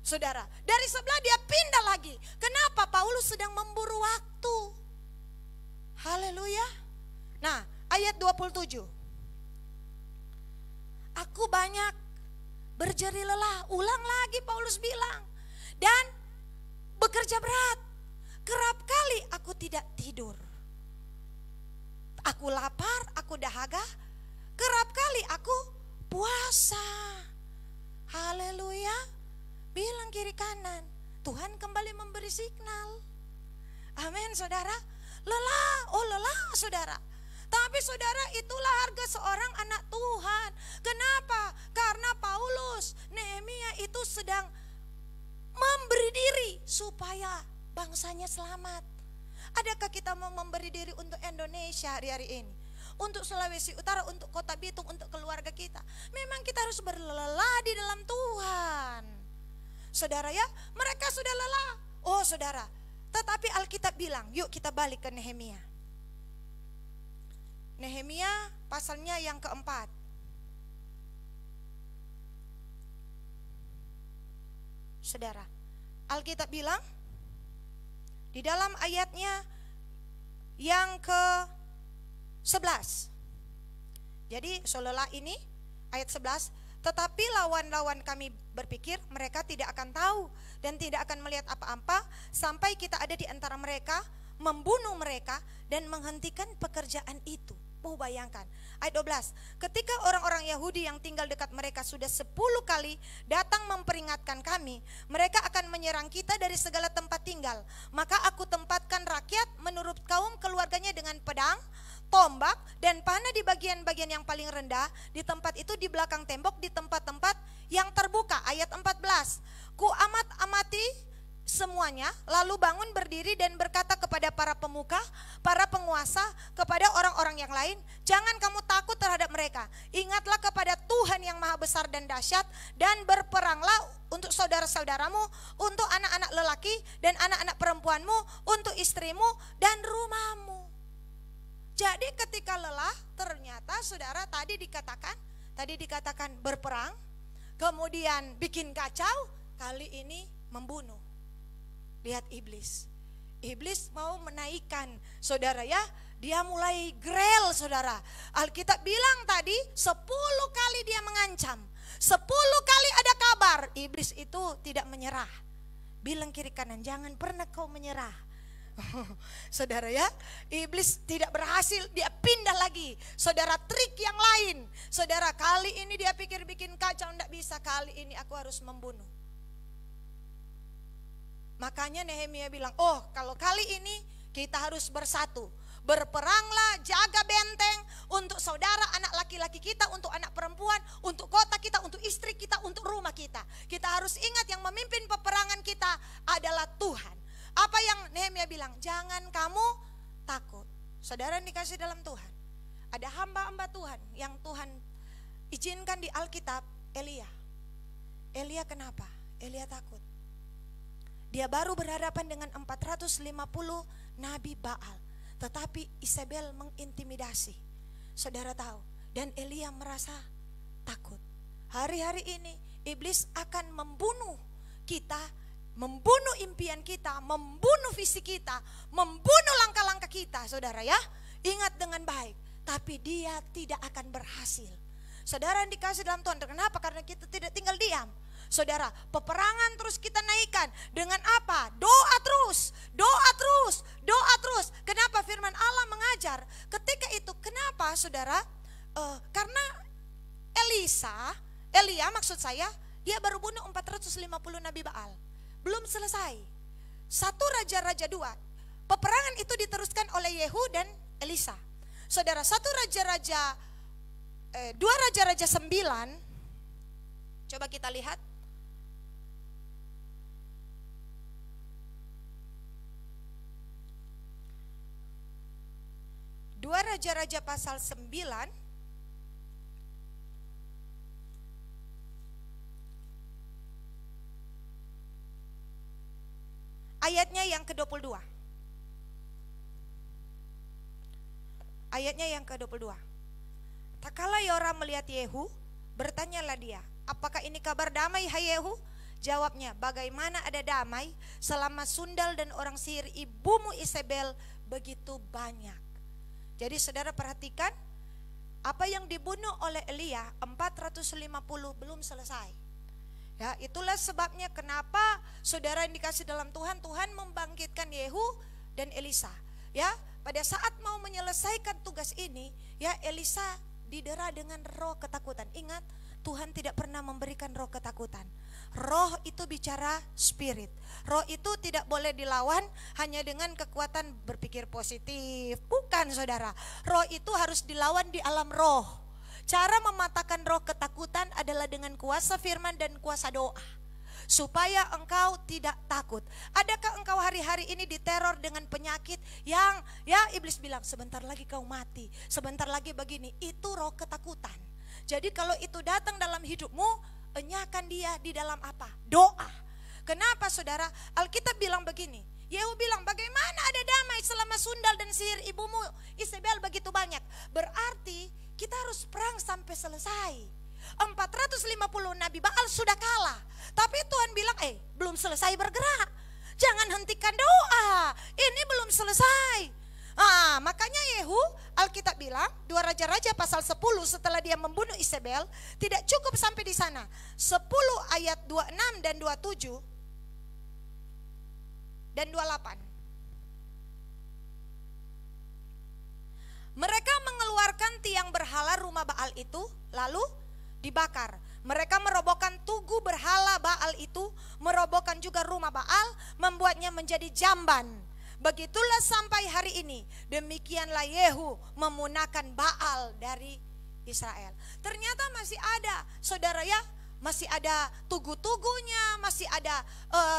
Saudara, dari sebelah dia pindah lagi. Kenapa? Paulus sedang memburu waktu. Haleluya. Nah, ayat 27. Aku banyak berjeri lelah. Ulang lagi Paulus bilang. Dan bekerja berat. Kerap kali aku tidak tidur. Aku lapar, aku dahaga. Kerap kali aku puasa. Haleluya. Bilang kiri kanan. Tuhan kembali memberi signal. Amin saudara. Lelah, oh lelah saudara. Tapi saudara, itulah harga seorang anak Tuhan. Kenapa? Karena Paulus, Nehemia itu sedang memberi diri supaya bangsanya selamat. Adakah kita mau memberi diri untuk Indonesia hari-hari ini? Untuk Sulawesi Utara, untuk Kota Bitung, untuk keluarga kita. Memang kita harus berlelah di dalam Tuhan. Saudara ya, mereka sudah lelah. Oh saudara, tetapi Alkitab bilang, yuk kita balik ke Nehemia. Nehemia pasalnya yang keempat. Saudara, Alkitab bilang di dalam ayatnya yang ke-11. Jadi seolah ini ayat 11, tetapi lawan-lawan kami berpikir mereka tidak akan tahu dan tidak akan melihat apa-apa sampai kita ada di antara mereka, membunuh mereka dan menghentikan pekerjaan itu. Oh bayangkan, ayat 12, ketika orang-orang Yahudi yang tinggal dekat mereka sudah 10 kali datang memperingatkan kami, mereka akan menyerang kita dari segala tempat tinggal. Maka aku tempatkan rakyat menurut kaum keluarganya dengan pedang, tombak dan panah di bagian-bagian yang paling rendah, di tempat itu di belakang tembok, di tempat-tempat yang terbuka. Ayat 14, ku amati semuanya, lalu bangun berdiri dan berkata kepada para pemuka, para penguasa, kepada orang-orang yang lain, jangan kamu takut terhadap mereka. Ingatlah kepada Tuhan yang maha besar dan dahsyat, dan berperanglah untuk saudara-saudaramu, untuk anak-anak lelaki dan anak-anak perempuanmu, untuk istrimu dan rumahmu. Jadi ketika lelah, ternyata saudara tadi dikatakan berperang, kemudian bikin kacau, kali ini membunuh. Lihat iblis. Iblis mau menaikkan saudara ya. Dia mulai grel saudara. Alkitab bilang tadi 10 kali dia mengancam. 10 kali ada kabar. Iblis itu tidak menyerah. Bilang kiri kanan, jangan pernah kau menyerah. Saudara ya, iblis tidak berhasil, dia pindah lagi. Saudara, trik yang lain. Saudara, kali ini dia pikir bikin kacau, tidak bisa. Kali ini aku harus membunuh. Makanya Nehemia bilang, oh kalau kali ini kita harus bersatu. Berperanglah, jaga benteng untuk saudara, anak laki-laki kita, untuk anak perempuan, untuk kota kita, untuk istri kita, untuk rumah kita. Kita harus ingat yang memimpin peperangan kita adalah Tuhan. Apa yang Nehemia bilang? Jangan kamu takut. Saudara yang dikasih dalam Tuhan, ada hamba-hamba Tuhan yang Tuhan izinkan di Alkitab. Elia. Elia kenapa? Elia takut. Dia baru berhadapan dengan 450 nabi Baal. Tetapi Isabel mengintimidasi. Saudara tahu. Dan Elia merasa takut. Hari-hari ini iblis akan membunuh kita, membunuh impian kita, membunuh visi kita, membunuh langkah-langkah kita, saudara ya. Ingat dengan baik. Tapi dia tidak akan berhasil. Saudara yang dikasih dalam Tuhan, kenapa? Karena kita tidak tinggal diam. Saudara, peperangan terus kita naikkan. Dengan apa? Doa terus, doa terus, doa terus. Kenapa? Firman Allah mengajar. Ketika itu, kenapa saudara? Karena Elia maksud saya, dia baru bunuh 450 Nabi Baal. Belum selesai. 1 Raja-Raja 2. Peperangan itu diteruskan oleh Yehu dan Elisa. Saudara, 2 Raja-Raja 9. Coba kita lihat. 2 Raja-Raja pasal 9 ayatnya yang ke-22. Ayatnya yang ke-22. Tak kala Yoram melihat Yehu, bertanyalah dia, apakah ini kabar damai hai Yehu? Jawabnya, bagaimana ada damai selama sundal dan orang sihir ibumu Isabel begitu banyak. Jadi saudara perhatikan, Apa yang dibunuh oleh Elia 450 belum selesai. Ya, itulah sebabnya kenapa saudara yang dikasih dalam Tuhan, Tuhan membangkitkan Yehu dan Elisa. Ya, pada saat mau menyelesaikan tugas ini, ya Elisa didera dengan roh ketakutan. Ingat, Tuhan tidak pernah memberikan roh ketakutan. Roh itu bicara spirit. Roh itu tidak boleh dilawan hanya dengan kekuatan berpikir positif. Bukan, saudara. Roh itu harus dilawan di alam roh. Cara mematahkan roh ketakutan adalah dengan kuasa firman dan kuasa doa, supaya engkau tidak takut. Adakah engkau hari-hari ini diteror dengan penyakit yang ya iblis bilang sebentar lagi kau mati, sebentar lagi begini? Itu roh ketakutan. Jadi kalau itu datang dalam hidupmu, enyakan dia di dalam apa? Doa. Kenapa, saudara? Alkitab bilang begini, Yehu bilang, bagaimana ada damai selama sundal dan sihir ibumu Isabel begitu banyak? Berarti kita harus perang sampai selesai. 450 Nabi Baal sudah kalah, tapi Tuhan bilang, belum selesai bergerak. Jangan hentikan doa, ini belum selesai. Makanya Yehu, Alkitab bilang 2 Raja-Raja pasal 10, setelah dia membunuh Isabel, tidak cukup sampai di sana. 10 ayat 26 dan 27 dan 28. Mereka mengeluarkan tiang berhala rumah Baal itu, lalu dibakar. Mereka merobohkan tugu berhala Baal itu, merobohkan juga rumah Baal, membuatnya menjadi jamban. Begitulah sampai hari ini. Demikianlah Yehu memunahkan Baal dari Israel. Ternyata masih ada, saudara ya, masih ada tugu-tugunya, masih ada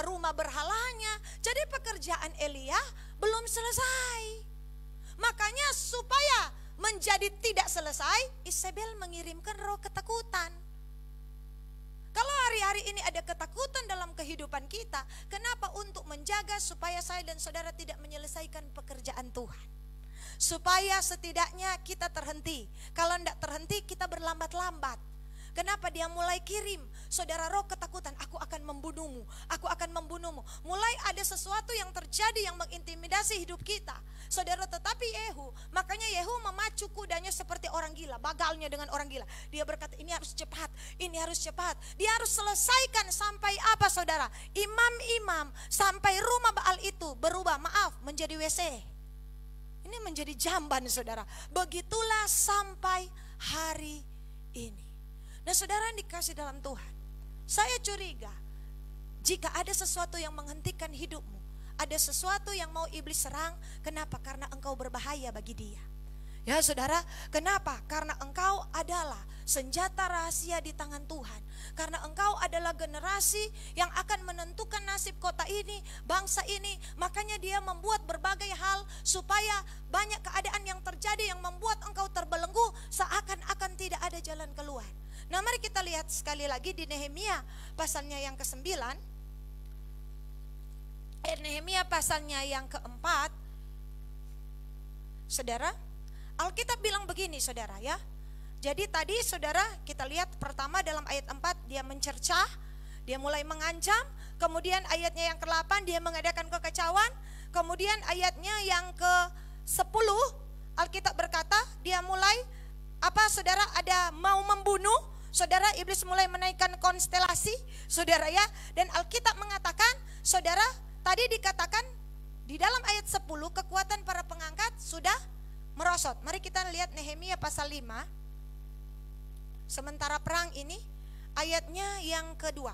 rumah berhalanya. Jadi pekerjaan Elia belum selesai. Makanya supaya menjadi tidak selesai, Isabel mengirimkan roh ketakutan. Kalau hari-hari ini ada ketakutan dalam kehidupan kita, kenapa? Untuk menjaga supaya saya dan saudara tidak menyelesaikan pekerjaan Tuhan. Supaya setidaknya kita terhenti. Kalau tidak terhenti, kita berlambat-lambat. Kenapa? Dia mulai kirim, saudara, roh ketakutan, aku akan membunuhmu, aku akan membunuhmu. Mulai ada sesuatu yang terjadi yang mengintimidasi hidup kita, saudara. Tetapi Yehu, makanya Yehu memacu kudanya seperti orang gila, bagalnya dengan orang gila. Dia berkata, ini harus cepat, ini harus cepat. Dia harus selesaikan sampai apa, saudara? Imam-imam sampai rumah Baal itu berubah, menjadi WC. Ini menjadi jamban, saudara. Begitulah sampai hari ini. Nah, saudara yang dikasih dalam Tuhan, saya curiga jika ada sesuatu yang menghentikan hidupmu, ada sesuatu yang mau iblis serang. Kenapa? Karena engkau berbahaya bagi dia. Ya saudara, kenapa? Karena engkau adalah senjata rahasia di tangan Tuhan. Karena engkau adalah generasi yang akan menentukan nasib kota ini, bangsa ini. Makanya dia membuat berbagai hal supaya banyak keadaan yang terjadi yang membuat engkau terbelenggu, seakan-akan tidak ada jalan keluar. Nah, mari kita lihat sekali lagi di Nehemia pasalnya yang ke-9. Nehemia pasalnya yang ke-4. Saudara, Alkitab bilang begini, saudara ya. Jadi tadi saudara kita lihat pertama dalam ayat 4 dia mencercah, dia mulai mengancam. Kemudian ayatnya yang ke-8 dia mengadakan kekacauan. Kemudian ayatnya yang ke-10 Alkitab berkata dia mulai saudara, ada mau membunuh. Saudara, iblis mulai menaikkan konstelasi, saudara ya. Dan Alkitab mengatakan, saudara, tadi dikatakan di dalam ayat 10 kekuatan para pengangkat sudah merosot. Mari kita lihat Nehemia pasal 5. Sementara perang ini, ayatnya yang kedua.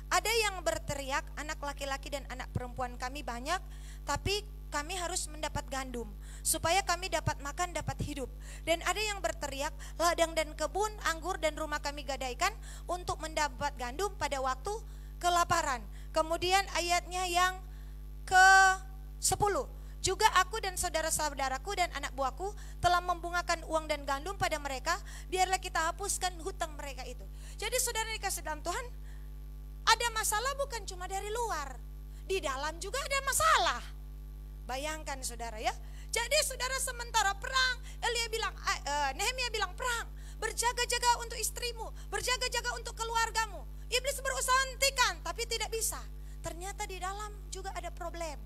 Ada yang berteriak, anak laki-laki dan anak perempuan kami banyak, tapi kami harus mendapat gandum supaya kami dapat makan, dapat hidup. Dan ada yang berteriak, ladang dan kebun anggur dan rumah kami gadaikan untuk mendapat gandum pada waktu kelaparan. Kemudian ayatnya yang ke-10, juga aku dan saudara-saudaraku dan anak buahku telah membungakan uang dan gandum pada mereka, biarlah kita hapuskan hutang mereka itu. Jadi saudara dikasih dalam Tuhan, ada masalah bukan cuma dari luar, di dalam juga ada masalah. Bayangkan saudara ya. Jadi saudara, sementara perang, Nehemia bilang perang, berjaga-jaga untuk istrimu, berjaga-jaga untuk keluargamu. Iblis berusaha hentikan tapi tidak bisa. Ternyata di dalam juga ada problem.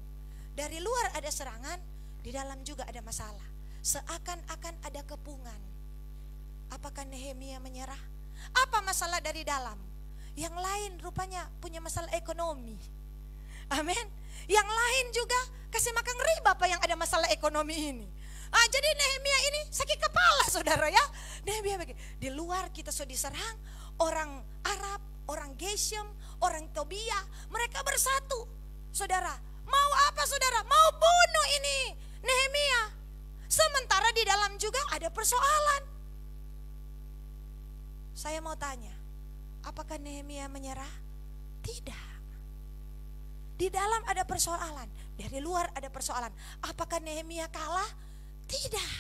Dari luar ada serangan, di dalam juga ada masalah. Seakan-akan ada kepungan. Nehemia menyerah? Apa masalah dari dalam? Yang lain rupanya punya masalah ekonomi. Amin. Yang lain juga kasih makan riba apa yang ada masalah ekonomi ini. Jadi Nehemia ini sakit kepala saudara ya. Nehemia begini, di luar kita sudah diserang orang Arab, orang Geshem, orang Tobia, mereka bersatu. Saudara, mau apa saudara? Mau bunuh ini Nehemia. Sementara di dalam juga ada persoalan. Saya mau tanya, apakah Nehemia menyerah? Tidak. Di dalam ada persoalan, dari luar ada persoalan. Apakah Nehemia kalah? Tidak.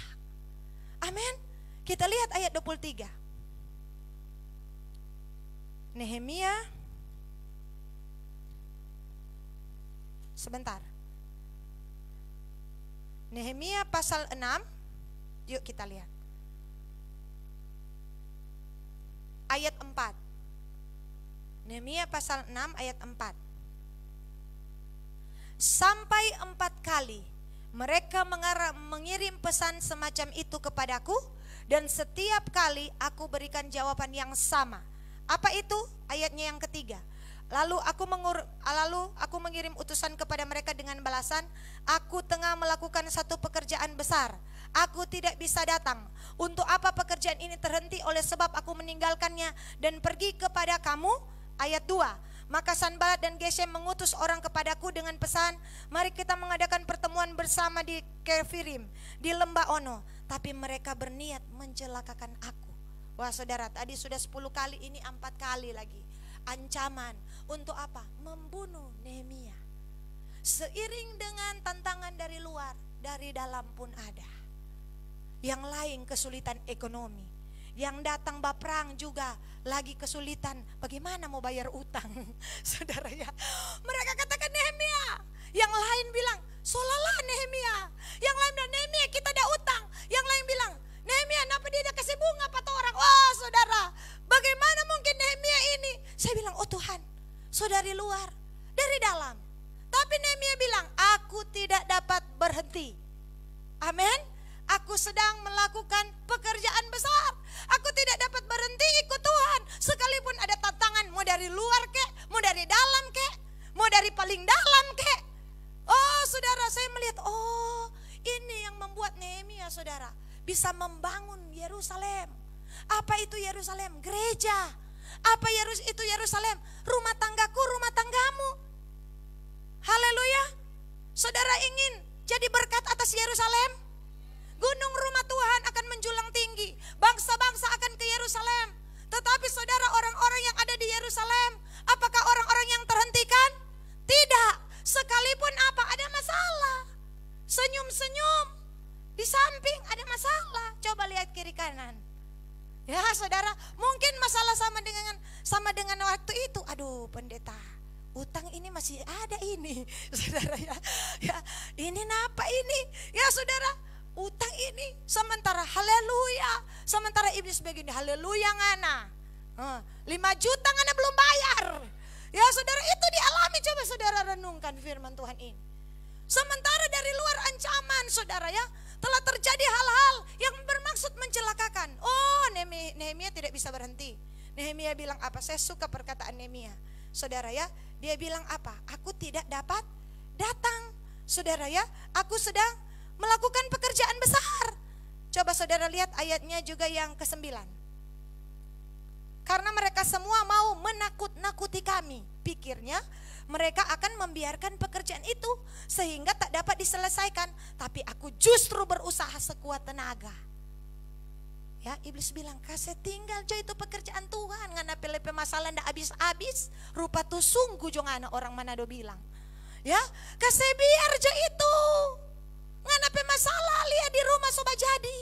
Amin. Kita lihat ayat 23. Nehemia, sebentar. Nehemia pasal 6. Yuk kita lihat. Ayat 4. Nehemia pasal 6 ayat 4. Sampai 4 kali mereka mengirim pesan semacam itu kepadaku, dan setiap kali aku berikan jawaban yang sama. Apa itu? Ayatnya yang ketiga. Lalu aku mengirim utusan kepada mereka dengan balasan, aku tengah melakukan satu pekerjaan besar, aku tidak bisa datang. Untuk apa pekerjaan ini terhenti? Oleh sebab aku meninggalkannya dan pergi kepada kamu. Ayat 2. Maka Sanballat dan Geshem mengutus orang kepadaku dengan pesan, mari kita mengadakan pertemuan bersama di Kefirim, di lembah Ono. Tapi mereka berniat mencelakakan aku. Wah saudara, tadi sudah 10 kali, ini 4 kali lagi. Ancaman untuk apa? Membunuh Nehemia. Seiring dengan tantangan dari luar, dari dalam pun ada. Yang lain kesulitan ekonomi. Yang datang baperang juga lagi kesulitan. Bagaimana mau bayar utang? Saudara ya, mereka katakan Nehemia. Yang lain bilang, solalah Nehemia. Yang lain bilang, Nehemia kita ada utang. Yang lain bilang, Nehemia kenapa dia ada kasih bunga 4 orang? Oh saudara, bagaimana mungkin Nehemia ini? Saya bilang, oh Tuhan, saudari luar, dari dalam. Tapi Nehemia bilang, aku tidak dapat berhenti. Amin. Aku sedang melakukan pekerjaan besar. Aku tidak dapat berhenti ikut Tuhan. Sekalipun ada tantangan, mau dari luar kek, mau dari dalam kek, mau dari paling dalam kek. Oh saudara, saya melihat, oh ini yang membuat Nehemia saudara bisa membangun Yerusalem. Apa itu Yerusalem? Gereja. Apa itu Yerusalem? Rumah tanggaku, rumah tanggamu. Haleluya. Saudara ingin jadi berkat atas Yerusalem? Gunung rumah Tuhan akan menjulang tinggi. Bangsa-bangsa akan ke Yerusalem. Tetapi saudara, orang-orang yang ada di Yerusalem, apakah orang-orang yang terhentikan? Tidak. Sekalipun apa? Ada masalah. Senyum-senyum. Di samping ada masalah. Coba lihat kiri kanan. Ya saudara, mungkin masalah sama dengan waktu itu. Aduh pendeta, utang ini masih ada ini. Saudara ya, ini apa ini? Ya saudara, utang ini sementara haleluya, sementara iblis begini haleluya ngana 5 juta ngana belum bayar. Ya saudara, itu dialami. Coba saudara renungkan firman Tuhan ini. Sementara dari luar ancaman saudara ya, telah terjadi hal-hal yang bermaksud mencelakakan. Oh Nehemia tidak bisa berhenti. Nehemia bilang apa? Saya suka perkataan Nehemia saudara ya. Dia bilang apa? Aku tidak dapat datang saudara ya. Aku sedang melakukan pekerjaan besar. Coba saudara lihat ayatnya juga yang ke-9. Karena mereka semua mau menakut-nakuti kami. Pikirnya mereka akan membiarkan pekerjaan itu sehingga tak dapat diselesaikan. Tapi aku justru berusaha sekuat tenaga. Ya, iblis bilang, kasih tinggal jo itu pekerjaan Tuhan. Ngana pelepe masalah ndak habis-habis. Rupa tuh sungguh jo ngana orang Manado bilang. Ya, kasih biar jo itu. Ngana pe masalah lihat di rumah sobat jadi.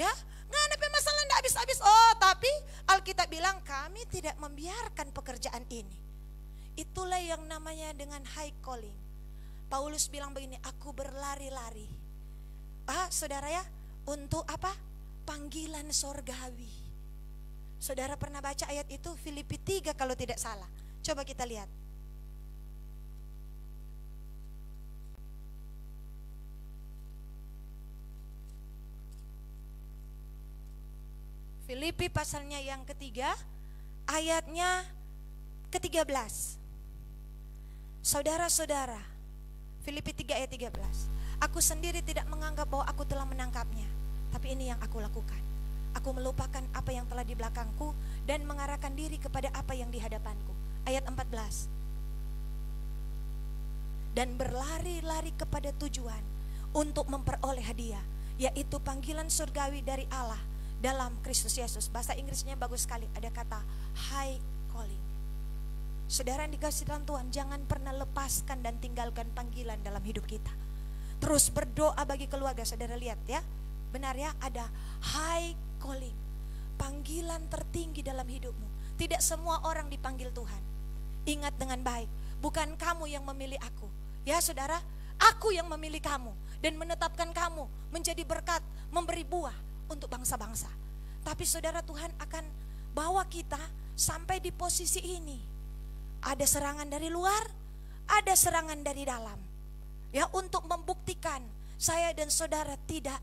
Ya, ngana pe masalah ndak habis-habis. Oh, tapi Alkitab bilang kami tidak membiarkan pekerjaan ini. Itulah yang namanya dengan high calling. Paulus bilang begini, aku berlari-lari. Saudara ya, untuk apa? Panggilan sorgawi. Saudara pernah baca ayat itu Filipi 3 kalau tidak salah. Coba kita lihat. Filipi pasalnya yang ketiga, ayatnya ke-13. Saudara-saudara, Filipi 3 ayat 13. Aku sendiri tidak menganggap bahwa aku telah menangkapnya, tapi ini yang aku lakukan. Aku melupakan apa yang telah di belakangku dan mengarahkan diri kepada apa yang di hadapanku. Ayat 14. Dan berlari-lari kepada tujuan untuk memperoleh hadiah, yaitu panggilan surgawi dari Allah dalam Kristus Yesus. Bahasa Inggrisnya bagus sekali, ada kata high calling. Saudara yang dikasih dalam Tuhan, jangan pernah lepaskan dan tinggalkan panggilan dalam hidup kita. Terus berdoa bagi keluarga. Saudara lihat ya, benar ya, ada high calling, panggilan tertinggi dalam hidupmu. Tidak semua orang dipanggil Tuhan. Ingat dengan baik, bukan kamu yang memilih aku. Ya saudara, aku yang memilih kamu dan menetapkan kamu menjadi berkat, memberi buah untuk bangsa-bangsa. Tapi saudara, Tuhan akan bawa kita sampai di posisi ini. Ada serangan dari luar, ada serangan dari dalam. Ya, untuk membuktikan saya dan saudara tidak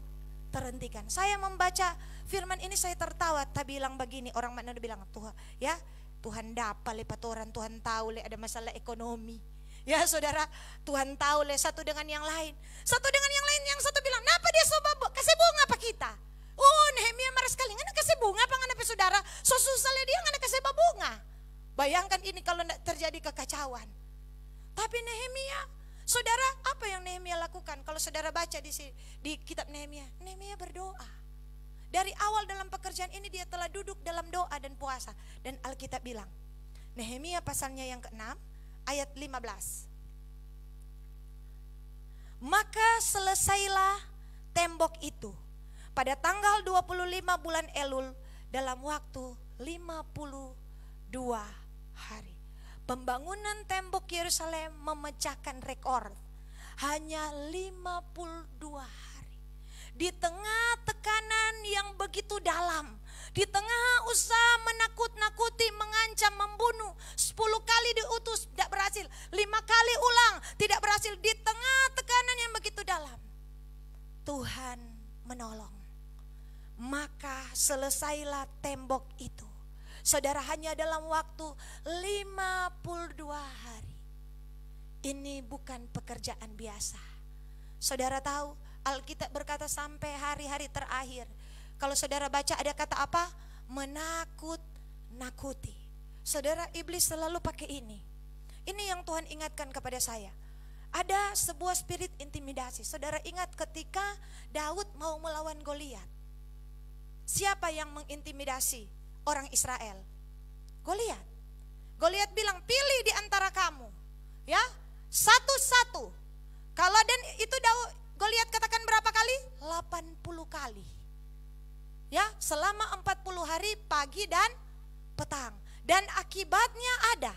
terhentikan. Saya membaca firman ini saya tertawa, tak bilang begini, orang mana bilang Tuhan, ya Tuhan dapat lepat orang, Tuhan tahu le ada masalah ekonomi. Ya saudara, Tuhan tahu le satu dengan yang lain. Satu dengan yang lain, yang satu bilang, "Napa dia sobat kasih bunga apa kita?" Oh, Nehemia marah sekali, "Ngana kasih bunga apa ngana saudara? So susah le dia ngana kasih bunga." Bayangkan ini kalau tidak terjadi kekacauan. Tapi Nehemia, saudara, apa yang Nehemia lakukan? Kalau saudara baca di kitab Nehemia, Nehemia berdoa. Dari awal dalam pekerjaan ini dia telah duduk dalam doa dan puasa. Dan Alkitab bilang, Nehemia pasalnya yang ke-6 ayat 15. Maka selesailah tembok itu pada tanggal 25 bulan Elul dalam waktu 52 hari. Pembangunan tembok Yerusalem memecahkan rekor. Hanya 52 hari. Di tengah tekanan yang begitu dalam, di tengah usaha menakut-nakuti, mengancam, membunuh, 10 kali diutus tidak berhasil, 5 kali ulang tidak berhasil, di tengah tekanan yang begitu dalam, Tuhan menolong. Maka selesailah tembok itu. Saudara, hanya dalam waktu 52 hari. Ini bukan pekerjaan biasa. Saudara tahu, Alkitab berkata sampai hari-hari terakhir. Kalau saudara baca ada kata apa? Menakut-nakuti. Saudara, iblis selalu pakai ini. Ini yang Tuhan ingatkan kepada saya. Ada sebuah spirit intimidasi. Saudara ingat ketika Daud mau melawan Goliat. Siapa yang mengintimidasi orang Israel? Goliat. Goliat bilang, "Pilih di antara kamu, ya, satu-satu." Kalau dan itu Goliat katakan berapa kali? 80 kali. Ya, selama 40 hari pagi dan petang. Dan akibatnya ada.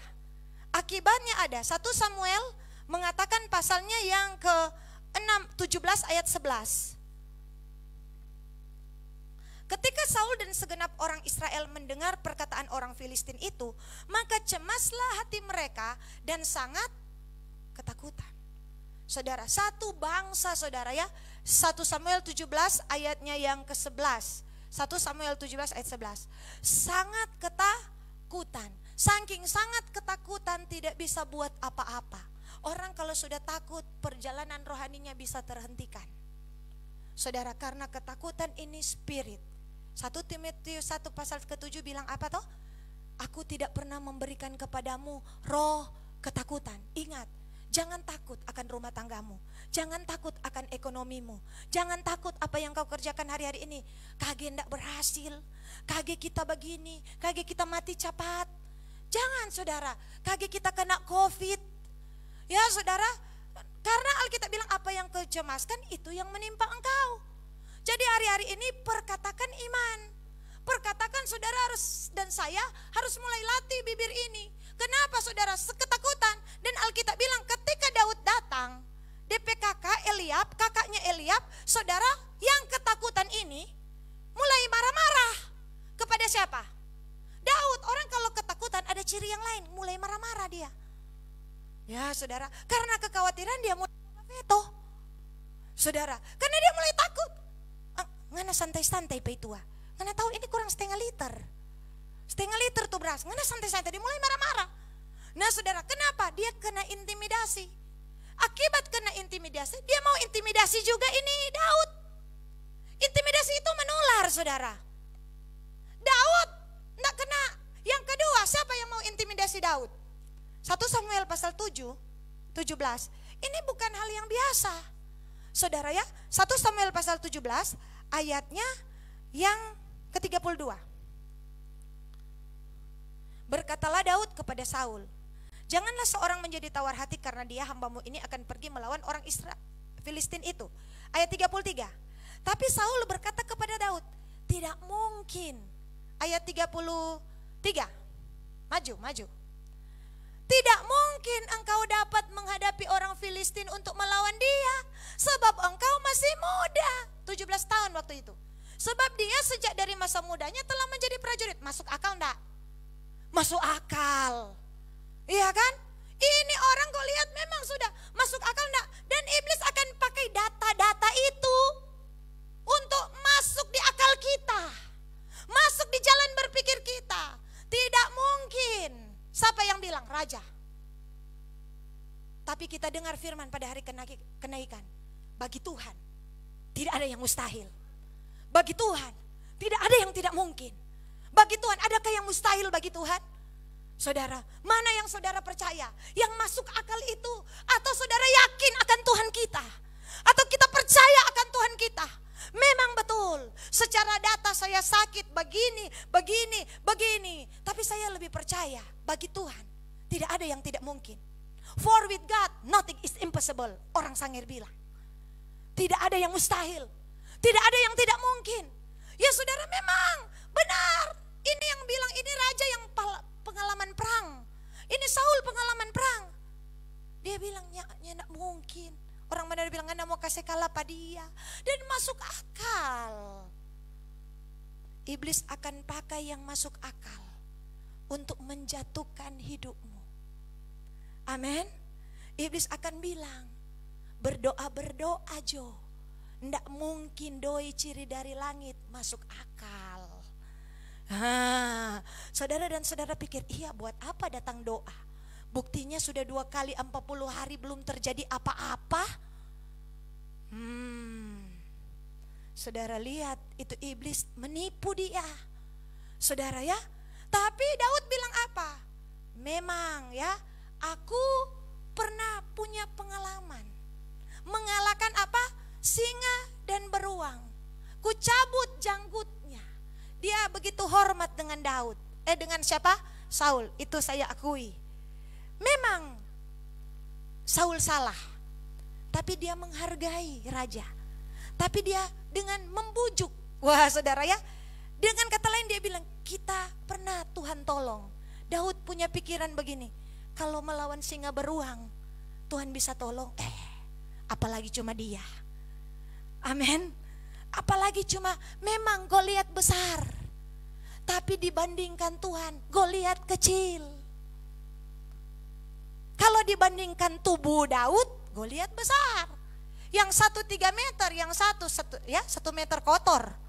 Akibatnya ada. 1 Samuel mengatakan pasalnya yang ke-17 ayat 11. Ketika Saul dan segenap orang Israel mendengar perkataan orang Filistin itu, maka cemaslah hati mereka dan sangat ketakutan. Saudara, satu bangsa saudara ya, 1 Samuel 17 ayatnya yang ke-11. 1 Samuel 17 ayat 11. Sangat ketakutan. Saking sangat ketakutan tidak bisa buat apa-apa. Orang kalau sudah takut, perjalanan rohaninya bisa terhentikan. Saudara, karena ketakutan ini spirit. 1 Timotius 1 pasal ke-7 bilang apa toh? Aku tidak pernah memberikan kepadamu roh ketakutan. Ingat, jangan takut akan rumah tanggamu. Jangan takut akan ekonomimu. Jangan takut apa yang kau kerjakan hari-hari ini. Kage ndak berhasil. Kage kita begini. Kage kita mati cepat. Jangan saudara. Kage kita kena COVID. Ya saudara. Karena Alkitab bilang apa yang kau cemaskan itu yang menimpa engkau. Jadi hari-hari ini perkatakan iman. Perkatakan saudara harus dan saya harus mulai latih bibir ini. Kenapa saudara? Ketakutan. Dan Alkitab bilang ketika Daud datang, DPKK Eliab, kakaknya Eliab, saudara yang ketakutan ini mulai marah-marah. Kepada siapa? Daud. Orang kalau ketakutan ada ciri yang lain, mulai marah-marah dia. Ya saudara, karena kekhawatiran dia mulai veto. Saudara, karena dia mulai takut. Ngana santai-santai pe tua. Ngana tahu ini kurang setengah liter. Setengah liter tuh beras. Ngana santai-santai dia mulai marah-marah. Nah saudara, kenapa? Dia kena intimidasi. Akibat kena intimidasi, dia mau intimidasi juga ini Daud. Intimidasi itu menular saudara. Daud enggak kena. Yang kedua, siapa yang mau intimidasi Daud? 1 Samuel pasal 17. Ini bukan hal yang biasa. Saudara ya, 1 Samuel pasal 17 ayatnya yang ke-32. Berkatalah Daud kepada Saul, janganlah seorang menjadi tawar hati karena dia hambamu ini akan pergi melawan orang Filistin itu. Ayat 33. Tapi Saul berkata kepada Daud, tidak mungkin. Ayat 33. Maju. Tidak mungkin engkau dapat menghadapi orang Filistin untuk melawan dia. Sebab engkau masih muda. 17 tahun waktu itu. Sebab dia sejak dari masa mudanya telah menjadi prajurit. Masuk akal enggak? Masuk akal. Iya kan? Ini orang kau lihat memang sudah masuk akal enggak? Dan iblis akan pakai data-data itu untuk masuk di akal kita. Masuk di jalan berpikir kita. Tidak mungkin. Siapa yang bilang? Raja. Tapi kita dengar firman pada hari kenaikan. Bagi Tuhan tidak ada yang mustahil. Bagi Tuhan tidak ada yang tidak mungkin. Bagi Tuhan adakah yang mustahil bagi Tuhan? Saudara, mana yang saudara percaya? Yang masuk akal itu? Atau saudara yakin akan Tuhan kita? Atau kita percaya akan Tuhan kita? Memang betul, secara data saya sakit begini. Tapi saya lebih percaya bagi Tuhan tidak ada yang tidak mungkin. For with God nothing is impossible. Orang Sangir bilang. Tidak ada yang mustahil. Tidak ada yang tidak mungkin. Ya saudara, memang benar. Ini yang bilang ini raja yang pengalaman perang. Ini Saul pengalaman perang. Dia bilang ya tidak mungkin. Orang mana bilang anda mau kasih kalah pada dia. Dan masuk akal. Iblis akan pakai yang masuk akal untuk menjatuhkan hidupmu. Amin. Iblis akan bilang, berdoa Jo. Ndak mungkin doi ciri dari langit masuk akal. Saudara dan saudara pikir, iya buat apa datang doa? Buktinya sudah 2 kali 40 hari belum terjadi apa-apa. Saudara lihat itu iblis menipu dia. Saudara ya. Tapi Daud bilang apa? Memang ya, aku pernah punya pengalaman. Mengalahkan apa? Singa dan beruang. Ku cabut janggutnya. Dia begitu hormat dengan Daud. Dengan siapa? Saul. Itu saya akui. Memang Saul salah. Tapi dia menghargai raja. Tapi dia dengan membujuk. Wah saudara ya. Dengan kata lain dia bilang, kita pernah Tuhan tolong. Daud punya pikiran begini. Kalau melawan singa beruang, Tuhan bisa tolong. Apalagi cuma dia. Amin. Apalagi cuma memang Goliat besar. Tapi dibandingkan Tuhan, Goliat kecil. Kalau dibandingkan tubuh Daud, Goliat besar. Yang satu 3 meter, yang satu 1 meter kotor.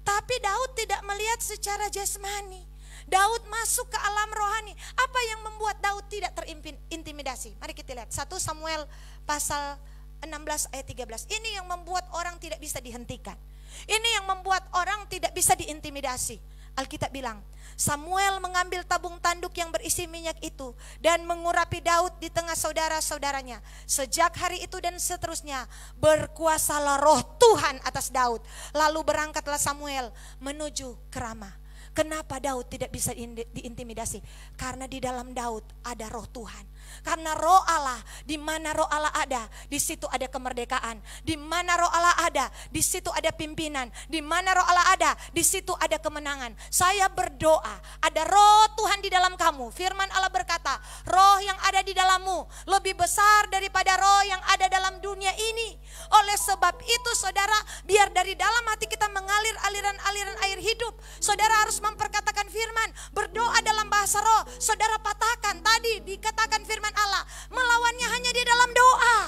Tapi Daud tidak melihat secara jasmani. Daud masuk ke alam rohani. Apa yang membuat Daud tidak terintimidasi? Mari kita lihat 1 Samuel pasal 16 ayat 13. Ini yang membuat orang tidak bisa dihentikan. Ini yang membuat orang tidak bisa diintimidasi. Alkitab bilang, Samuel mengambil tabung tanduk yang berisi minyak itu dan mengurapi Daud di tengah saudara-saudaranya. Sejak hari itu dan seterusnya berkuasalah roh Tuhan atas Daud. Lalu berangkatlah Samuel menuju ke Rama. Kenapa Daud tidak bisa diintimidasi? Karena di dalam Daud ada roh Tuhan. Karena roh Allah, di mana roh Allah ada, di situ ada kemerdekaan. Di mana roh Allah ada, di situ ada pimpinan. Di mana roh Allah ada, di situ ada kemenangan. Saya berdoa, ada roh Tuhan di dalam kamu. Firman Allah berkata, roh yang ada di dalammu lebih besar daripada roh yang ada dalam dunia ini. Oleh sebab itu saudara, biar dari dalam hati kita mengalir aliran-aliran air hidup. Saudara harus memperkatakan firman, berdoa dalam bahasa roh. Saudara patahkan, tadi dikatakan firman Allah, melawannya hanya di dalam doa.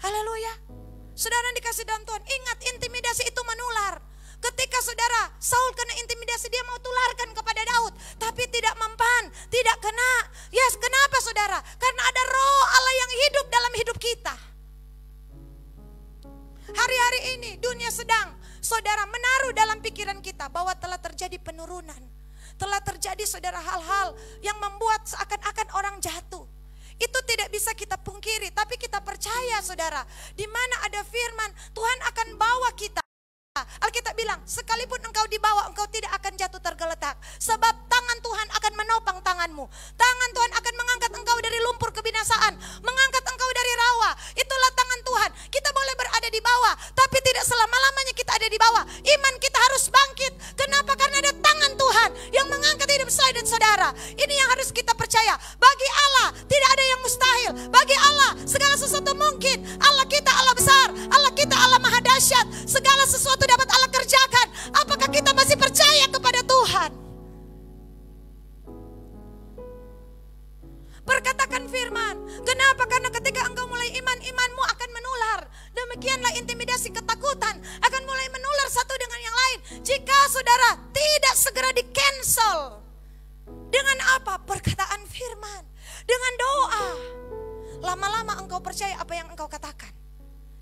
Haleluya. Saudara yang dikasih dalam Tuhan, ingat intimidasi itu menular. Ketika saudara Saul kena intimidasi, dia mau tularkan kepada Daud, tapi tidak mempan, tidak kena. Yes, kenapa saudara? Karena ada roh Allah yang hidup dalam hidup kita. Hari-hari ini dunia sedang saudara menaruh dalam pikiran kita bahwa telah terjadi penurunan. Telah terjadi saudara hal-hal yang membuat seakan-akan orang jatuh. Itu tidak bisa kita pungkiri, tapi kita percaya saudara, di mana ada firman, Tuhan akan bawa kita. Alkitab bilang, sekalipun engkau dibawa, engkau tidak akan jatuh tergeletak. Sebab tangan Tuhan akan menopang tanganmu. Tangan Tuhan akan mengangkat engkau dari lumpur kebinasaan, mengangkat engkau dari rawa. Itulah tangan Tuhan. Kita boleh berada di bawah, tapi tidak selama-lamanya kita ada di bawah. Iman kita harus bangkit. Kenapa? Karena ada tangan Tuhan yang mengangkat hidup saya dan saudara. Ini yang harus kita percaya. Bagi Allah tidak ada yang mustahil. Bagi Allah segala sesuatu mungkin. Allah kita Allah besar, Allah kita Allah maha dahsyat. Segala sesuatu dapat Allah kerjakan. Apakah kita masih percaya kepada Tuhan? Perkatakan firman. Kenapa? Karena ketika engkau mulai iman, imanmu akan menular. Demikianlah intimidasi, ketakutan akan mulai menular satu dengan yang lain. Jika saudara tidak segera di cancel. Dengan apa? Perkataan firman. Dengan doa. Lama-lama engkau percaya apa yang engkau katakan.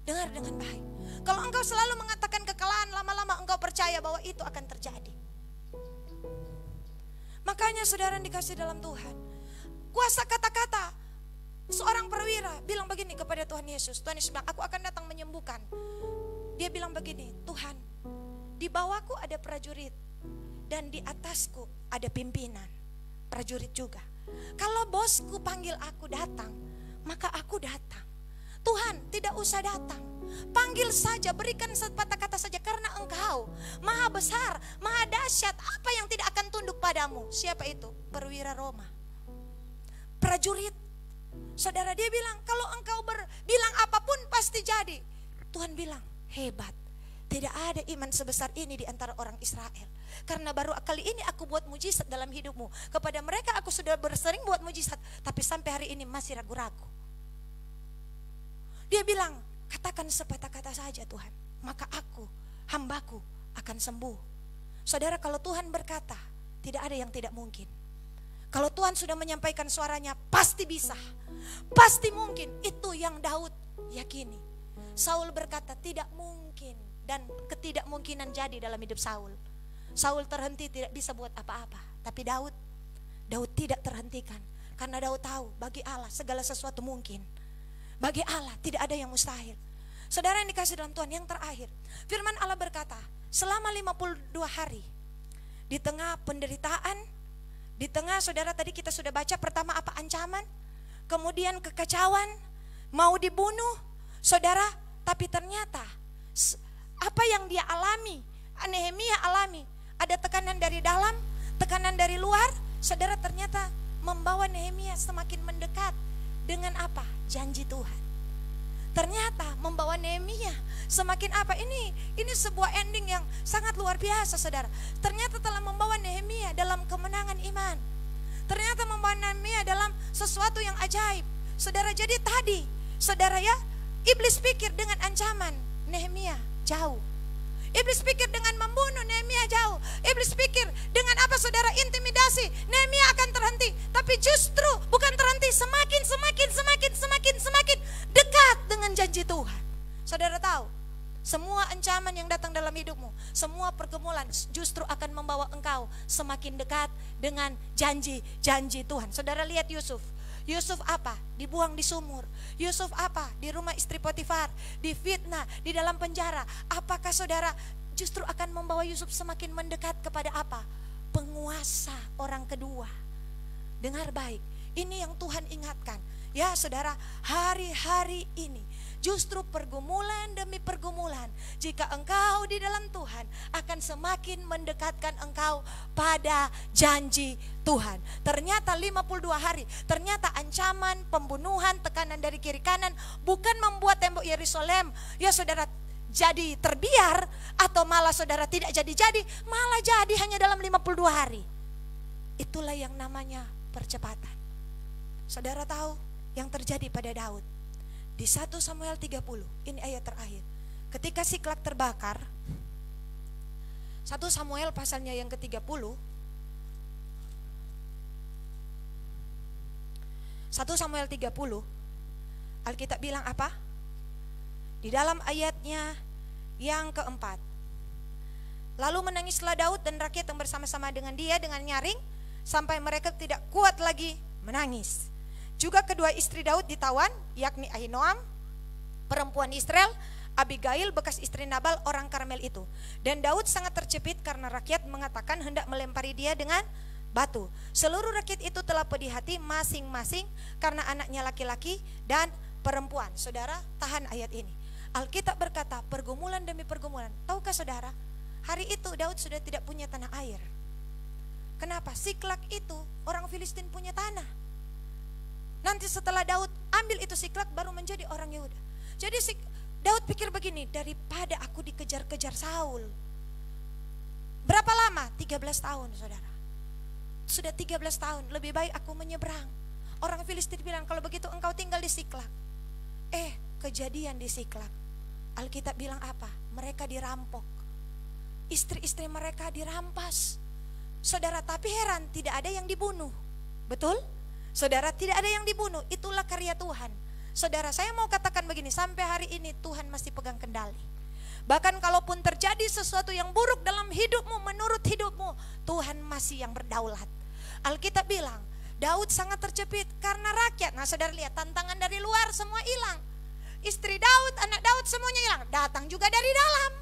Dengar dengan baik. Kalau engkau selalu mengatakan kekalahan, lama-lama engkau percaya bahwa itu akan terjadi. Makanya saudara yang dikasih dalam Tuhan, kuasa kata-kata seorang perwira bilang begini kepada Tuhan Yesus. Tuhan Yesus bilang, aku akan datang menyembuhkan. Dia bilang begini, Tuhan, di bawahku ada prajurit dan di atasku ada pimpinan prajurit juga. Kalau bosku panggil aku datang, maka aku datang. Tuhan, tidak usah datang. Panggil saja, berikan sepatah kata saja, karena engkau maha besar, maha dahsyat. Apa yang tidak akan tunduk padamu? Siapa itu? Perwira Roma, prajurit. Saudara, dia bilang, kalau engkau bilang apapun pasti jadi. Tuhan bilang, hebat. Tidak ada iman sebesar ini di antara orang Israel. Karena baru kali ini aku buat mujizat dalam hidupmu. Kepada mereka aku sudah bersering buat mujizat, tapi sampai hari ini masih ragu-ragu. Dia bilang, katakan sepatah kata saja Tuhan, maka aku, hambaku akan sembuh. Saudara, kalau Tuhan berkata, tidak ada yang tidak mungkin. Kalau Tuhan sudah menyampaikan suaranya, pasti bisa, pasti mungkin. Itu yang Daud yakini. Saul berkata tidak mungkin, dan ketidakmungkinan jadi dalam hidup Saul. Saul terhenti, tidak bisa buat apa-apa. Tapi Daud tidak terhentikan. Karena Daud tahu, bagi Allah segala sesuatu mungkin. Bagi Allah tidak ada yang mustahil. Saudara yang dikasih dalam Tuhan, yang terakhir, firman Allah berkata, selama 52 hari, di tengah penderitaan, di tengah saudara tadi kita sudah baca, pertama apa? Ancaman, kemudian kekacauan, mau dibunuh, saudara. Tapi ternyata apa yang dia alami, Nehemia alami, ada tekanan dari dalam, tekanan dari luar. Saudara, ternyata membawa Nehemia semakin mendekat dengan apa? Janji Tuhan. Ternyata membawa Nehemia semakin apa? Ini sebuah ending yang sangat luar biasa, saudara. Ternyata telah membawa Nehemia dalam kemenangan iman. Ternyata membawa Nehemia dalam sesuatu yang ajaib. Saudara, jadi tadi, saudara ya, iblis pikir dengan ancaman, Nehemia jauh. Iblis pikir dengan membunuh, Nehemia jauh. Iblis pikir dengan apa, saudara? Intimidasi, Nehemia akan terhenti. Tapi justru bukan terhenti, semakin dekat dengan janji Tuhan. Saudara tahu, semua ancaman yang datang dalam hidupmu, semua pergumulan justru akan membawa engkau semakin dekat dengan janji-janji Tuhan. Saudara lihat Yusuf. Yusuf apa? Dibuang di sumur. Yusuf apa? Di rumah istri Potifar, difitnah, di dalam penjara. Apakah saudara justru akan membawa Yusuf semakin mendekat kepada apa? Penguasa orang kedua. Dengar baik, ini yang Tuhan ingatkan. Ya saudara, hari-hari ini justru pergumulan demi pergumulan, jika engkau di dalam Tuhan, akan semakin mendekatkan engkau pada janji Tuhan. Ternyata 52 hari, ternyata ancaman, pembunuhan, tekanan dari kiri kanan bukan membuat tembok Yerusalem, ya saudara, jadi terbiar, atau malah saudara tidak jadi-jadi, malah jadi hanya dalam 52 hari. Itulah yang namanya percepatan. Saudara tahu yang terjadi pada Daud. Di 1 Samuel 30, ini ayat terakhir. Ketika Siklak terbakar, 1 Samuel pasalnya yang ke-30, 1 Samuel 30, Alkitab bilang apa? Di dalam ayatnya yang keempat. Lalu menangislah Daud dan rakyat yang bersama-sama dengan dia dengan nyaring, sampai mereka tidak kuat lagi menangis. Juga kedua istri Daud ditawan, yakni Ahinoam, perempuan Israel, Abigail bekas istri Nabal orang Karmel itu. Dan Daud sangat terjepit karena rakyat mengatakan hendak melempari dia dengan batu. Seluruh rakyat itu telah pedih hati masing-masing karena anaknya laki-laki dan perempuan. Saudara, tahan ayat ini. Alkitab berkata pergumulan demi pergumulan. Tahukah saudara, hari itu Daud sudah tidak punya tanah air. Kenapa? Siklak itu orang Filistin punya tanah. Nanti setelah Daud ambil itu Siklak baru menjadi orang Yehuda. Jadi Daud pikir begini, daripada aku dikejar-kejar Saul. Berapa lama? 13 tahun saudara. Sudah 13 tahun, lebih baik aku menyeberang. Orang Filistin bilang, kalau begitu engkau tinggal di Siklak. Kejadian di Siklak, Alkitab bilang apa? Mereka dirampok. Istri-istri mereka dirampas. Saudara, tapi heran, tidak ada yang dibunuh. Betul? Saudara, tidak ada yang dibunuh. Itulah karya Tuhan. Saudara, saya mau katakan begini, sampai hari ini Tuhan masih pegang kendali. Bahkan kalaupun terjadi sesuatu yang buruk dalam hidupmu, menurut hidupmu, Tuhan masih yang berdaulat. Alkitab bilang, Daud sangat terjepit karena rakyat. Nah saudara lihat, tantangan dari luar semua hilang. Istri Daud, anak Daud semuanya hilang. Datang juga dari dalam.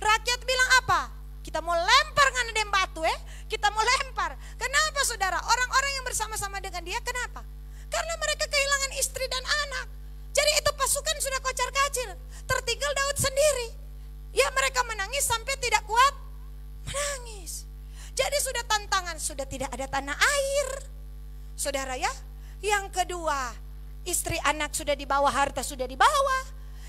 Rakyat bilang apa? Kita mau lempar ngana dem batu kita mau lempar. Kenapa saudara? Orang-orang yang bersama-sama dengan dia, kenapa? Karena mereka kehilangan istri dan anak. Jadi itu pasukan sudah kocar-kacir. Tertinggal Daud sendiri. Ya mereka menangis sampai tidak kuat menangis. Jadi sudah tantangan, sudah tidak ada tanah air. Saudara ya. Yang kedua, istri anak sudah dibawa, harta sudah dibawa.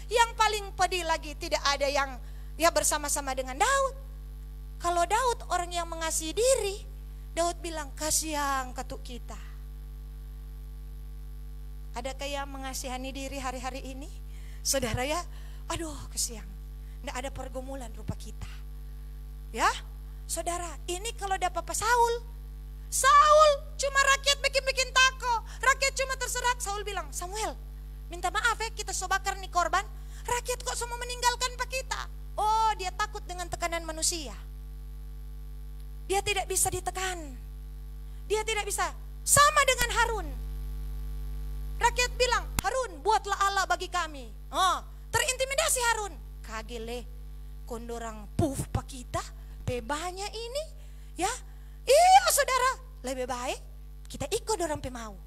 Yang paling pedih lagi, tidak ada yang ya bersama-sama dengan Daud. Kalau Daud orang yang mengasihi diri, Daud bilang kasihan ketuk kita. Adakah yang mengasihani diri hari-hari ini? Saudara ya, aduh kasihan. Tidak ada pergumulan rupa kita. Ya, saudara, ini kalau ada Papa Saul cuma rakyat bikin tako. Rakyat cuma terserak. Saul bilang, Samuel, minta maaf kita sobakar nih korban. Rakyat kok semua meninggalkan Pak kita. Oh, dia takut dengan tekanan manusia. Dia tidak bisa ditekan. Dia tidak bisa. Sama dengan Harun. Rakyat bilang, Harun buatlah Allah bagi kami. Terintimidasi Harun. Kagile, kondorang puf Pak kita. Bebanya ini. Ya, iya saudara. Lebih baik kita ikut orang pemau.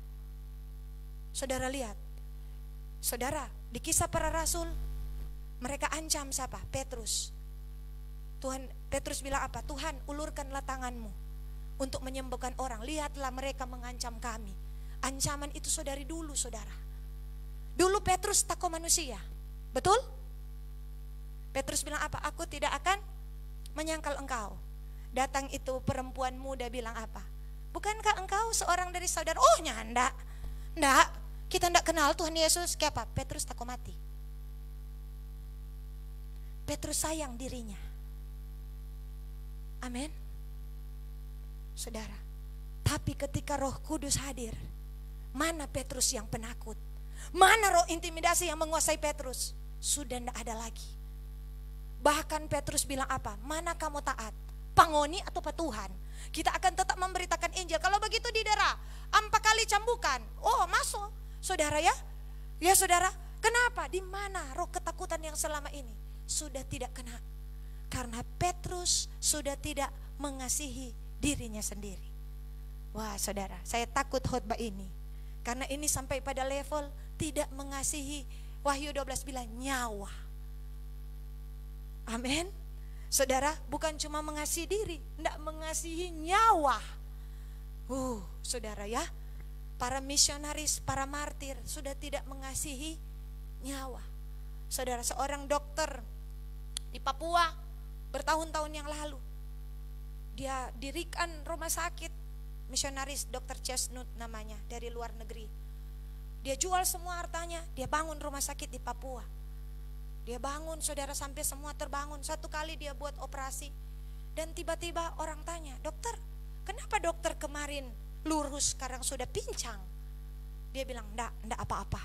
Saudara lihat. Saudara, di Kisah Para Rasul mereka ancam siapa? Petrus. Petrus bilang apa? Tuhan, ulurkanlah tanganmu untuk menyembuhkan orang. Lihatlah mereka mengancam kami. Ancaman itu saudari dulu saudara. Dulu Petrus takut manusia. Betul? Petrus bilang apa? Aku tidak akan menyangkal engkau. Datang itu perempuan muda bilang apa? Bukankah engkau seorang dari saudara? Oh nyanda. Nggak, kita nggak kenal Tuhan Yesus. Kayak apa? Petrus takut mati. Petrus sayang dirinya. Amin. Saudara, tapi ketika Roh Kudus hadir, mana Petrus yang penakut? Mana roh intimidasi yang menguasai Petrus? Sudah tidak ada lagi. Bahkan Petrus bilang apa? Mana kamu taat? Pangoni atau Pak Tuhan? Kita akan tetap memberitakan Injil. Kalau begitu didera 4 kali cambukan. Oh masuk. Saudara ya? Ya saudara, kenapa? Di mana roh ketakutan yang selama ini? Sudah tidak kena. Karena Petrus sudah tidak mengasihi dirinya sendiri. Wah saudara, saya takut khotbah ini. Karena ini sampai pada level tidak mengasihi. Wahyu 12 bilang nyawa. Amin. Saudara, bukan cuma mengasihi diri, tidak mengasihi nyawa. Saudara ya, para misionaris, para martir sudah tidak mengasihi nyawa. Saudara, seorang dokter di Papua bertahun-tahun yang lalu, dia dirikan rumah sakit misionaris, Dr. Chestnut namanya, dari luar negeri. Dia jual semua hartanya, dia bangun rumah sakit di Papua. Dia bangun, saudara, sampai semua terbangun. Satu kali dia buat operasi. Dan tiba-tiba orang tanya, dokter, kenapa dokter kemarin lurus sekarang sudah pincang? Dia bilang, enggak apa-apa.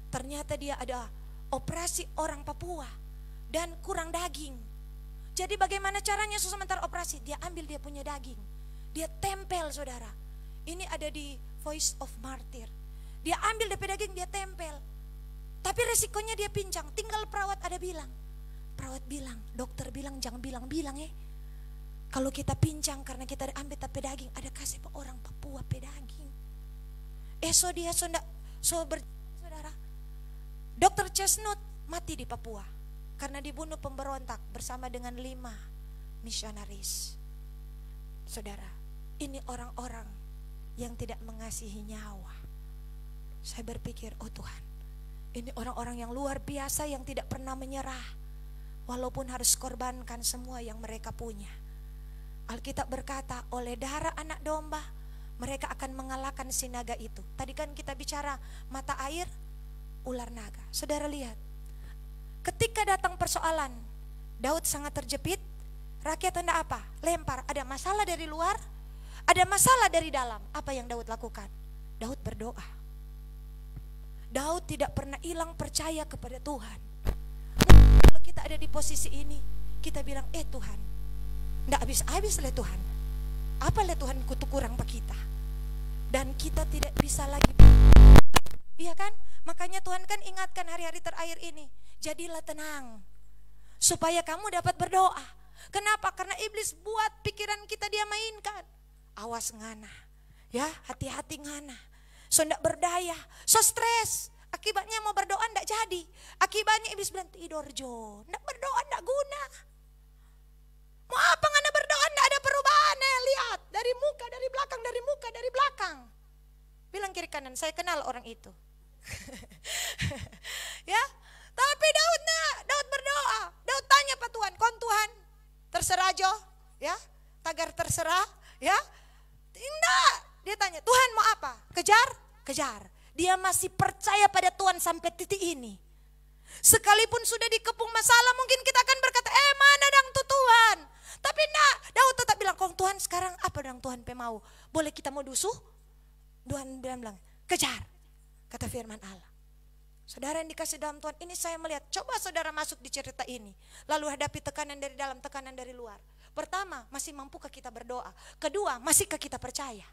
Ternyata dia ada operasi orang Papua dan kurang daging. Jadi bagaimana caranya sementara operasi? Dia ambil dia punya daging. Dia tempel, saudara. Ini ada di Voice of Martyr. Dia ambil DP daging, dia tempel. Tapi resikonya dia pincang. Tinggal perawat bilang. Perawat bilang, dokter bilang, jangan bilang-bilang ya. Kalau kita pincang karena kita ambil tapi daging, ada kasih pe orang Papua pe daging. Dia saudara. Dokter Chestnut mati di Papua karena dibunuh pemberontak bersama dengan 5 misionaris. Saudara, ini orang-orang yang tidak mengasihi nyawa. Saya berpikir, oh Tuhan, ini orang-orang yang luar biasa yang tidak pernah menyerah, walaupun harus korbankan semua yang mereka punya. Alkitab berkata, oleh darah anak domba, mereka akan mengalahkan si naga itu. Tadi kan kita bicara mata air, ular naga. Saudara lihat, ketika datang persoalan, Daud sangat terjepit. Rakyat hendak apa? Lempar. Ada masalah dari luar, ada masalah dari dalam. Apa yang Daud lakukan? Daud berdoa. Daud tidak pernah hilang percaya kepada Tuhan. Kalau kita ada di posisi ini, kita bilang, Tuhan, nggak habis-habis lah Tuhan. Apa lah Tuhan kutu kurang pak kita? Dan kita tidak bisa lagi. Iya kan? Makanya Tuhan kan ingatkan hari-hari terakhir ini, jadilah tenang, supaya kamu dapat berdoa. Kenapa? Karena iblis buat pikiran kita dia mainkan. Awas ngana, ya hati-hati ngana. So ndak berdaya, so stres. Akibatnya mau berdoa ndak jadi. Akibatnya iblis bilang tidur Jo, ndak berdoa ndak guna. Mau apa ngana berdoa ndak ada perubahan ya, lihat dari muka, dari belakang, dari muka, dari belakang. Bilang kiri kanan, saya kenal orang itu. Ya, tapi Daud berdoa. Daud tanya Pak Tuhan, kon Tuhan terserah Jo, ya, tagar terserah, ya. Tidak, dia tanya, Tuhan mau apa? Kejar. Dia masih percaya pada Tuhan sampai titik ini. Sekalipun sudah dikepung masalah, mungkin kita akan berkata, mana dang tuh Tuhan? Tapi enggak, Daud tetap bilang, kong Tuhan sekarang apa dang Tuhan mau? Boleh kita mau dusuh? Tuhan bilang, kejar, kata firman Allah. Saudara yang dikasih dalam Tuhan, ini saya melihat, coba saudara masuk di cerita ini. Lalu hadapi tekanan dari dalam, tekanan dari luar. Pertama, masih mampukah kita berdoa? Kedua, masihkah kita percaya?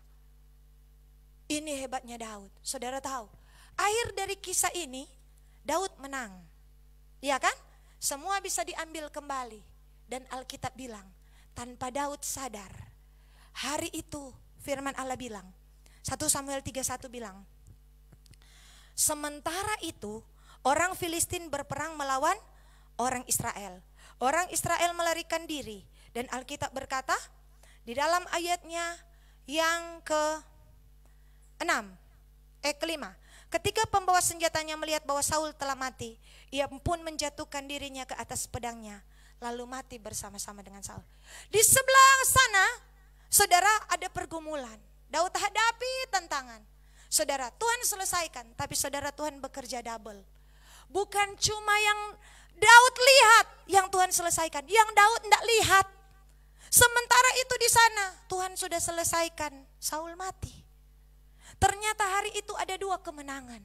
Ini hebatnya Daud. Saudara tahu, akhir dari kisah ini Daud menang. Iya kan? Semua bisa diambil kembali. Dan Alkitab bilang, tanpa Daud sadar, hari itu firman Allah bilang, 1 Samuel 3:1 bilang, sementara itu orang Filistin berperang melawan orang Israel. Orang Israel melarikan diri. Dan Alkitab berkata di dalam ayatnya yang kelima, ketika pembawa senjatanya melihat bahwa Saul telah mati, ia pun menjatuhkan dirinya ke atas pedangnya, lalu mati bersama-sama dengan Saul. Di sebelah sana, saudara, ada pergumulan. Daud hadapi tantangan. Saudara, Tuhan selesaikan, tapi saudara, Tuhan bekerja double. Bukan cuma yang Daud lihat yang Tuhan selesaikan, yang Daud tidak lihat. Sementara itu di sana Tuhan sudah selesaikan, Saul mati. Ternyata hari itu ada 2 kemenangan.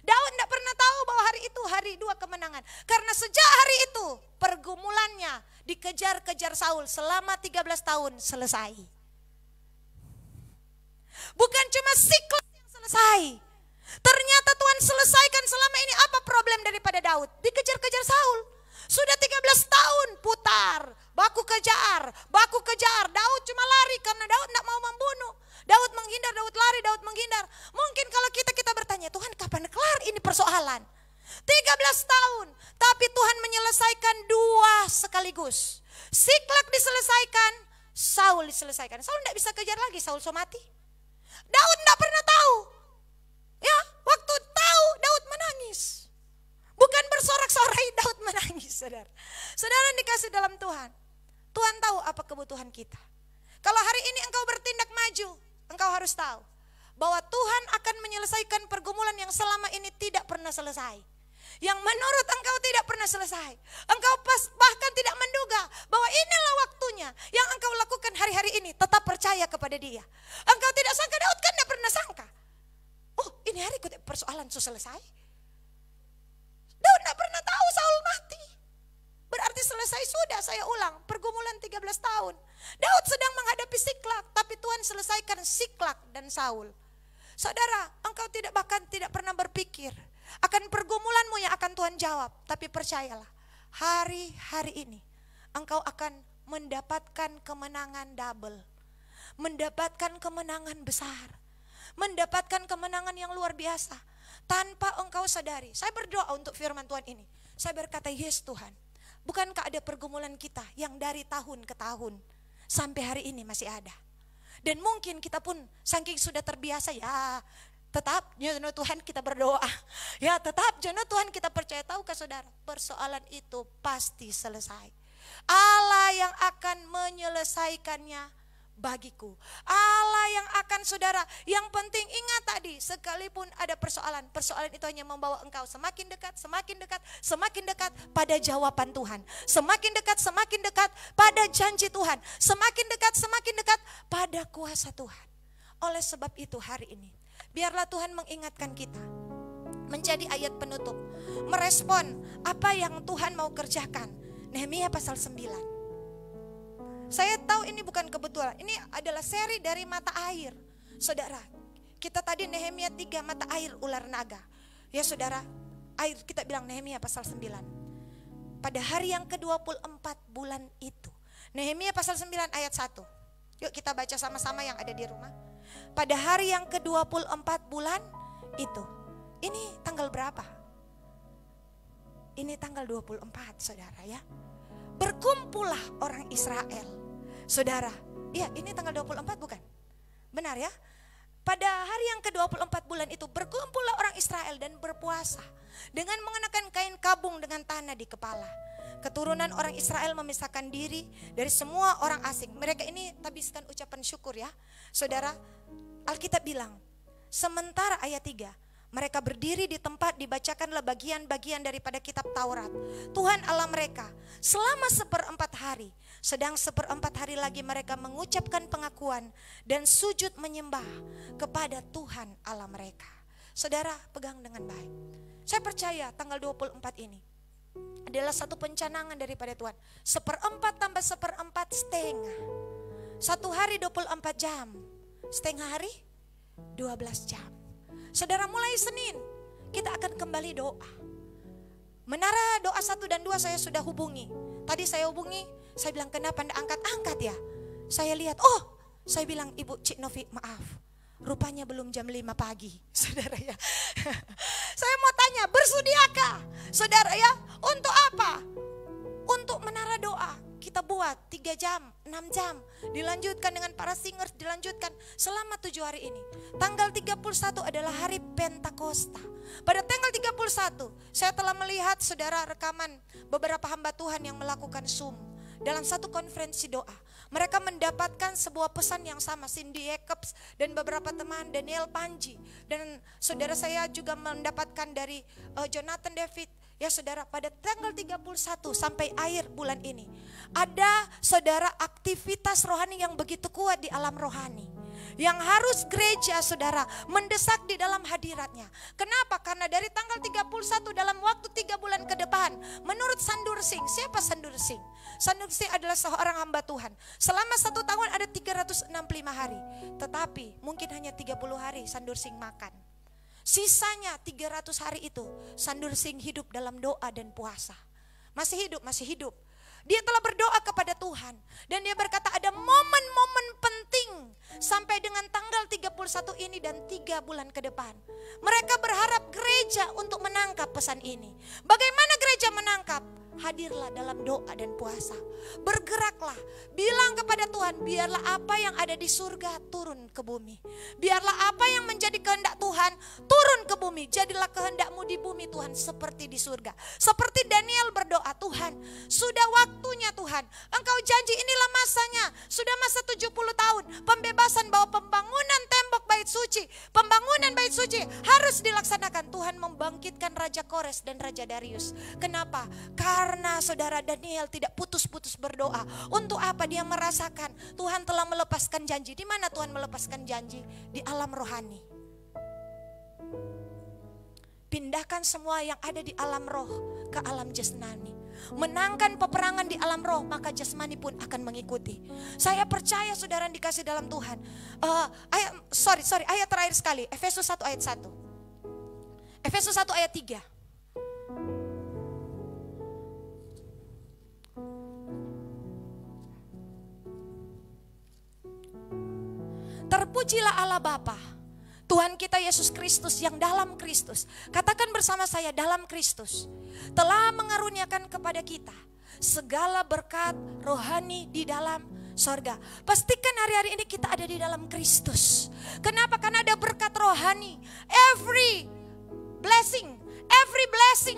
Daud tidak pernah tahu bahwa hari itu hari 2 kemenangan. Karena sejak hari itu pergumulannya dikejar-kejar Saul selama 13 tahun selesai. Bukan cuma siklus yang selesai. Ternyata Tuhan selesaikan selama ini apa problem daripada Daud? Dikejar-kejar Saul. Sudah 13 tahun putar, baku kejar. Daud cuma lari karena Daud tidak mau membunuh. Daud menghindar, Daud lari, Daud menghindar. Mungkin kalau kita bertanya, Tuhan kapan kelar ini persoalan? 13 tahun, tapi Tuhan menyelesaikan 2 sekaligus. Siklak diselesaikan, Saul diselesaikan. Saul tidak bisa kejar lagi, Saul so mati. Daud tidak pernah tahu. Ya, waktu tahu Daud menangis. Bukan bersorak-sorai, Daud menangis, saudara. Saudara dikasih dalam Tuhan. Tuhan tahu apa kebutuhan kita. Kalau hari ini engkau bertindak maju, engkau harus tahu bahwa Tuhan akan menyelesaikan pergumulan yang selama ini tidak pernah selesai. Yang menurut engkau tidak pernah selesai. Engkau bahkan tidak menduga bahwa inilah waktunya yang engkau lakukan hari-hari ini. Tetap percaya kepada Dia. Engkau tidak sangka, Daud kan tidak pernah sangka. Oh, ini hari persoalan selesai. Daud tidak pernah tahu Saul mati. Berarti selesai sudah, saya ulang. Pergumulan 13 tahun. Daud sedang menghadapi Siklak, tapi Tuhan selesaikan Siklak dan Saul. Saudara, engkau bahkan tidak pernah berpikir akan pergumulanmu yang akan Tuhan jawab. Tapi percayalah, hari-hari ini engkau akan mendapatkan kemenangan double. Mendapatkan kemenangan besar. Mendapatkan kemenangan yang luar biasa. Tanpa engkau sadari. Saya berdoa untuk firman Tuhan ini. Saya berkata, yes Tuhan. Bukankah ada pergumulan kita yang dari tahun ke tahun sampai hari ini masih ada. Dan mungkin kita pun saking sudah terbiasa, ya tetap jono Tuhan kita berdoa. Ya tetap jono Tuhan kita percaya. Tahukah saudara, persoalan itu pasti selesai. Allah yang akan menyelesaikannya bagiku. Allah yang akan, saudara, yang penting ingat tadi, sekalipun ada persoalan itu hanya membawa engkau semakin dekat, semakin dekat, semakin dekat pada jawaban Tuhan. Semakin dekat pada janji Tuhan. Semakin dekat pada kuasa Tuhan. Oleh sebab itu hari ini, biarlah Tuhan mengingatkan kita. Menjadi ayat penutup. Merespon apa yang Tuhan mau kerjakan. Nehemia pasal 9. Saya tahu ini bukan kebetulan. Ini adalah seri dari mata air. Saudara, kita tadi Nehemia 3 mata air ular naga. Ya saudara, air kita bilang Nehemia pasal 9. Pada hari yang ke-24 bulan itu. Nehemia pasal 9 ayat 1. Yuk kita baca sama-sama yang ada di rumah. Pada hari yang ke-24 bulan itu. Ini tanggal berapa? Ini tanggal 24 saudara ya. Berkumpullah orang Israel. Saudara, ya ini tanggal 24 bukan? Benar ya? Pada hari yang ke-24 bulan itu berkumpullah orang Israel dan berpuasa. Dengan mengenakan kain kabung dengan tanah di kepala. Keturunan orang Israel memisahkan diri dari semua orang asing. Mereka ini tabiskan ucapan syukur ya. Saudara, Alkitab bilang, sementara ayat 3. Mereka berdiri di tempat, dibacakanlah bagian-bagian daripada kitab Taurat. Tuhan Allah mereka selama 1/4 hari. Sedang 1/4 hari lagi mereka mengucapkan pengakuan dan sujud menyembah kepada Tuhan Allah mereka. Saudara, pegang dengan baik. Saya percaya tanggal 24 ini adalah satu pencanangan daripada Tuhan. 1/4 tambah 1/4 setengah. 1 hari 24 jam. Setengah hari 12 jam. Saudara, mulai Senin kita akan kembali doa. Menara doa 1 dan 2 saya sudah hubungi. Tadi saya hubungi, saya bilang kenapa anda angkat ya. Saya lihat, saya bilang Ibu Cik Novi maaf. Rupanya belum jam 5 pagi. Saudara ya. Saya mau tanya, bersudiakah saudara ya untuk apa? Untuk menara doa. Kita buat 3 jam, 6 jam. Dilanjutkan dengan para singers, dilanjutkan selama 7 hari ini. Tanggal 31 adalah hari Pentakosta. Pada tanggal 31, saya telah melihat saudara rekaman beberapa hamba Tuhan yang melakukan Zoom. Dalam satu konferensi doa. Mereka mendapatkan sebuah pesan yang sama. Cindy Jacobs dan beberapa teman, Daniel Panji. Dan saudara saya juga mendapatkan dari Jonathan David. Ya saudara, pada tanggal 31 sampai akhir bulan ini ada saudara aktivitas rohani yang begitu kuat di alam rohani. Yang harus gereja saudara mendesak di dalam hadiratnya. Kenapa? Karena dari tanggal 31 dalam waktu 3 bulan ke depan, menurut Sandur Singh, siapa Sandur Singh? Sandur Singh adalah seorang hamba Tuhan. Selama 1 tahun ada 365 hari. Tetapi mungkin hanya 30 hari Sandur Singh makan. Sisanya 300 hari itu Sandur Singh hidup dalam doa dan puasa. Masih hidup. Dia telah berdoa kepada Tuhan. Dan dia berkata ada momen-momen penting sampai dengan tanggal 31 ini dan 3 bulan ke depan. Mereka berharap gereja untuk menangkap pesan ini. Bagaimana gereja menangkap? Hadirlah dalam doa dan puasa. Bergeraklah. Bilang kepada Tuhan, biarlah apa yang ada di surga turun ke bumi. Biarlah apa yang menjadi kehendak Tuhan turun ke bumi. Jadilah kehendakmu di bumi Tuhan seperti di surga. Seperti Daniel berdoa, Tuhan sudah waktunya Tuhan. Engkau janji inilah masanya. Sudah masa 70 tahun. Pembebasan bahwa pembangunan tembok bait suci suci, pembangunan bait suci harus dilaksanakan. Tuhan membangkitkan Raja Kores dan Raja Darius. Kenapa? Karena saudara Daniel tidak putus-putus berdoa. Untuk apa? Dia merasakan Tuhan telah melepaskan janji. Di mana Tuhan melepaskan janji? Di alam rohani. Pindahkan semua yang ada di alam roh ke alam jasmani. Menangkan peperangan di alam roh, maka jasmani pun akan mengikuti. Saya percaya saudara yang dikasih dalam Tuhan. Ayat terakhir sekali, Efesus 1 ayat 1. Efesus 1 ayat 3. Terpujilah Allah Bapa, Tuhan kita Yesus Kristus yang dalam Kristus. Katakan bersama saya, dalam Kristus. Telah mengaruniakan kepada kita segala berkat rohani di dalam sorga. Pastikan hari-hari ini kita ada di dalam Kristus. Kenapa? Karena ada berkat rohani. Every blessing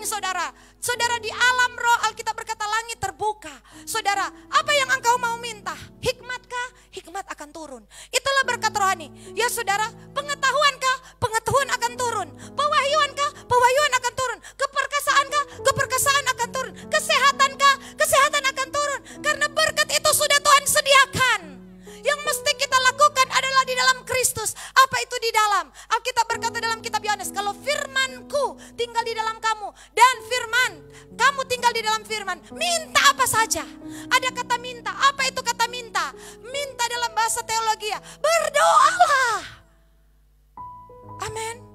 saudara. Saudara di alam roh Alkitab berkata langit terbuka. Saudara, apa yang engkau mau minta? Hikmatkah? Hikmat akan turun. Itulah berkat rohani. Ya saudara, pengetahuankah? Pengetahuan akan turun. Pewahyuankah? Pewahyuan akan turun. Keperkasaankah? Keperkasaan akan turun. Kesehatankah? Kesehatan akan turun. Karena berkat itu sudah Tuhan sediakan. Yang mesti kita lakukan adalah di dalam Kristus. Apa itu di dalam? Alkitab berkata dalam kitab Yohanes, kalau firman-Ku tinggal di dalam kamu dan firman kamu tinggal di dalam firman, minta apa saja. Ada kata minta. Apa itu kata minta? Minta dalam bahasa teologi, berdoalah. Amin.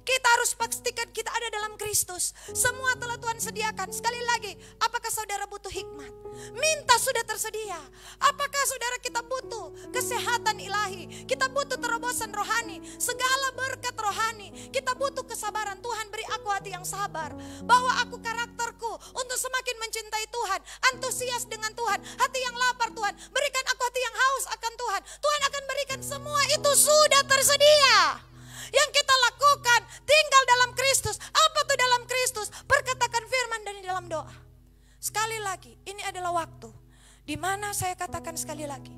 Kita harus pastikan kita ada dalam Kristus. Semua telah Tuhan sediakan. Sekali lagi, apakah saudara butuh hikmat? Minta, sudah tersedia. Apakah saudara kita butuh kesehatan ilahi? Kita butuh terobosan rohani, segala berkat rohani. Kita butuh kesabaran. Tuhan beri aku hati yang sabar. Bawa aku karakterku untuk semakin mencintai Tuhan. Antusias dengan Tuhan. Hati yang lapar Tuhan. Berikan aku hati yang haus akan Tuhan. Tuhan akan berikan semua itu sudah tersedia. Yang kita lakukan tinggal dalam Kristus. Apa tuh dalam Kristus? Perkatakan firman dan di dalam doa. Sekali lagi, ini adalah waktu di mana saya katakan sekali lagi,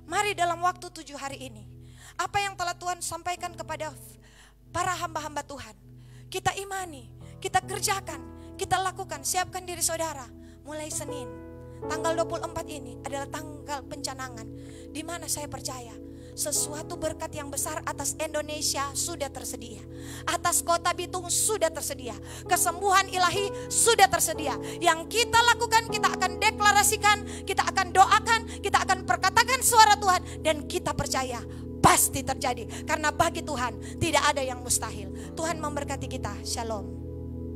mari dalam waktu 7 hari ini, apa yang telah Tuhan sampaikan kepada para hamba-hamba Tuhan, kita imani, kita kerjakan, kita lakukan. Siapkan diri saudara. Mulai Senin tanggal 24 ini adalah tanggal pencanangan, di mana saya percaya sesuatu berkat yang besar atas Indonesia sudah tersedia. Atas kota Bitung sudah tersedia. Kesembuhan ilahi sudah tersedia. Yang kita lakukan, kita akan deklarasikan, kita akan doakan, kita akan perkatakan suara Tuhan. Dan kita percaya pasti terjadi. Karena bagi Tuhan tidak ada yang mustahil. Tuhan memberkati kita. Shalom.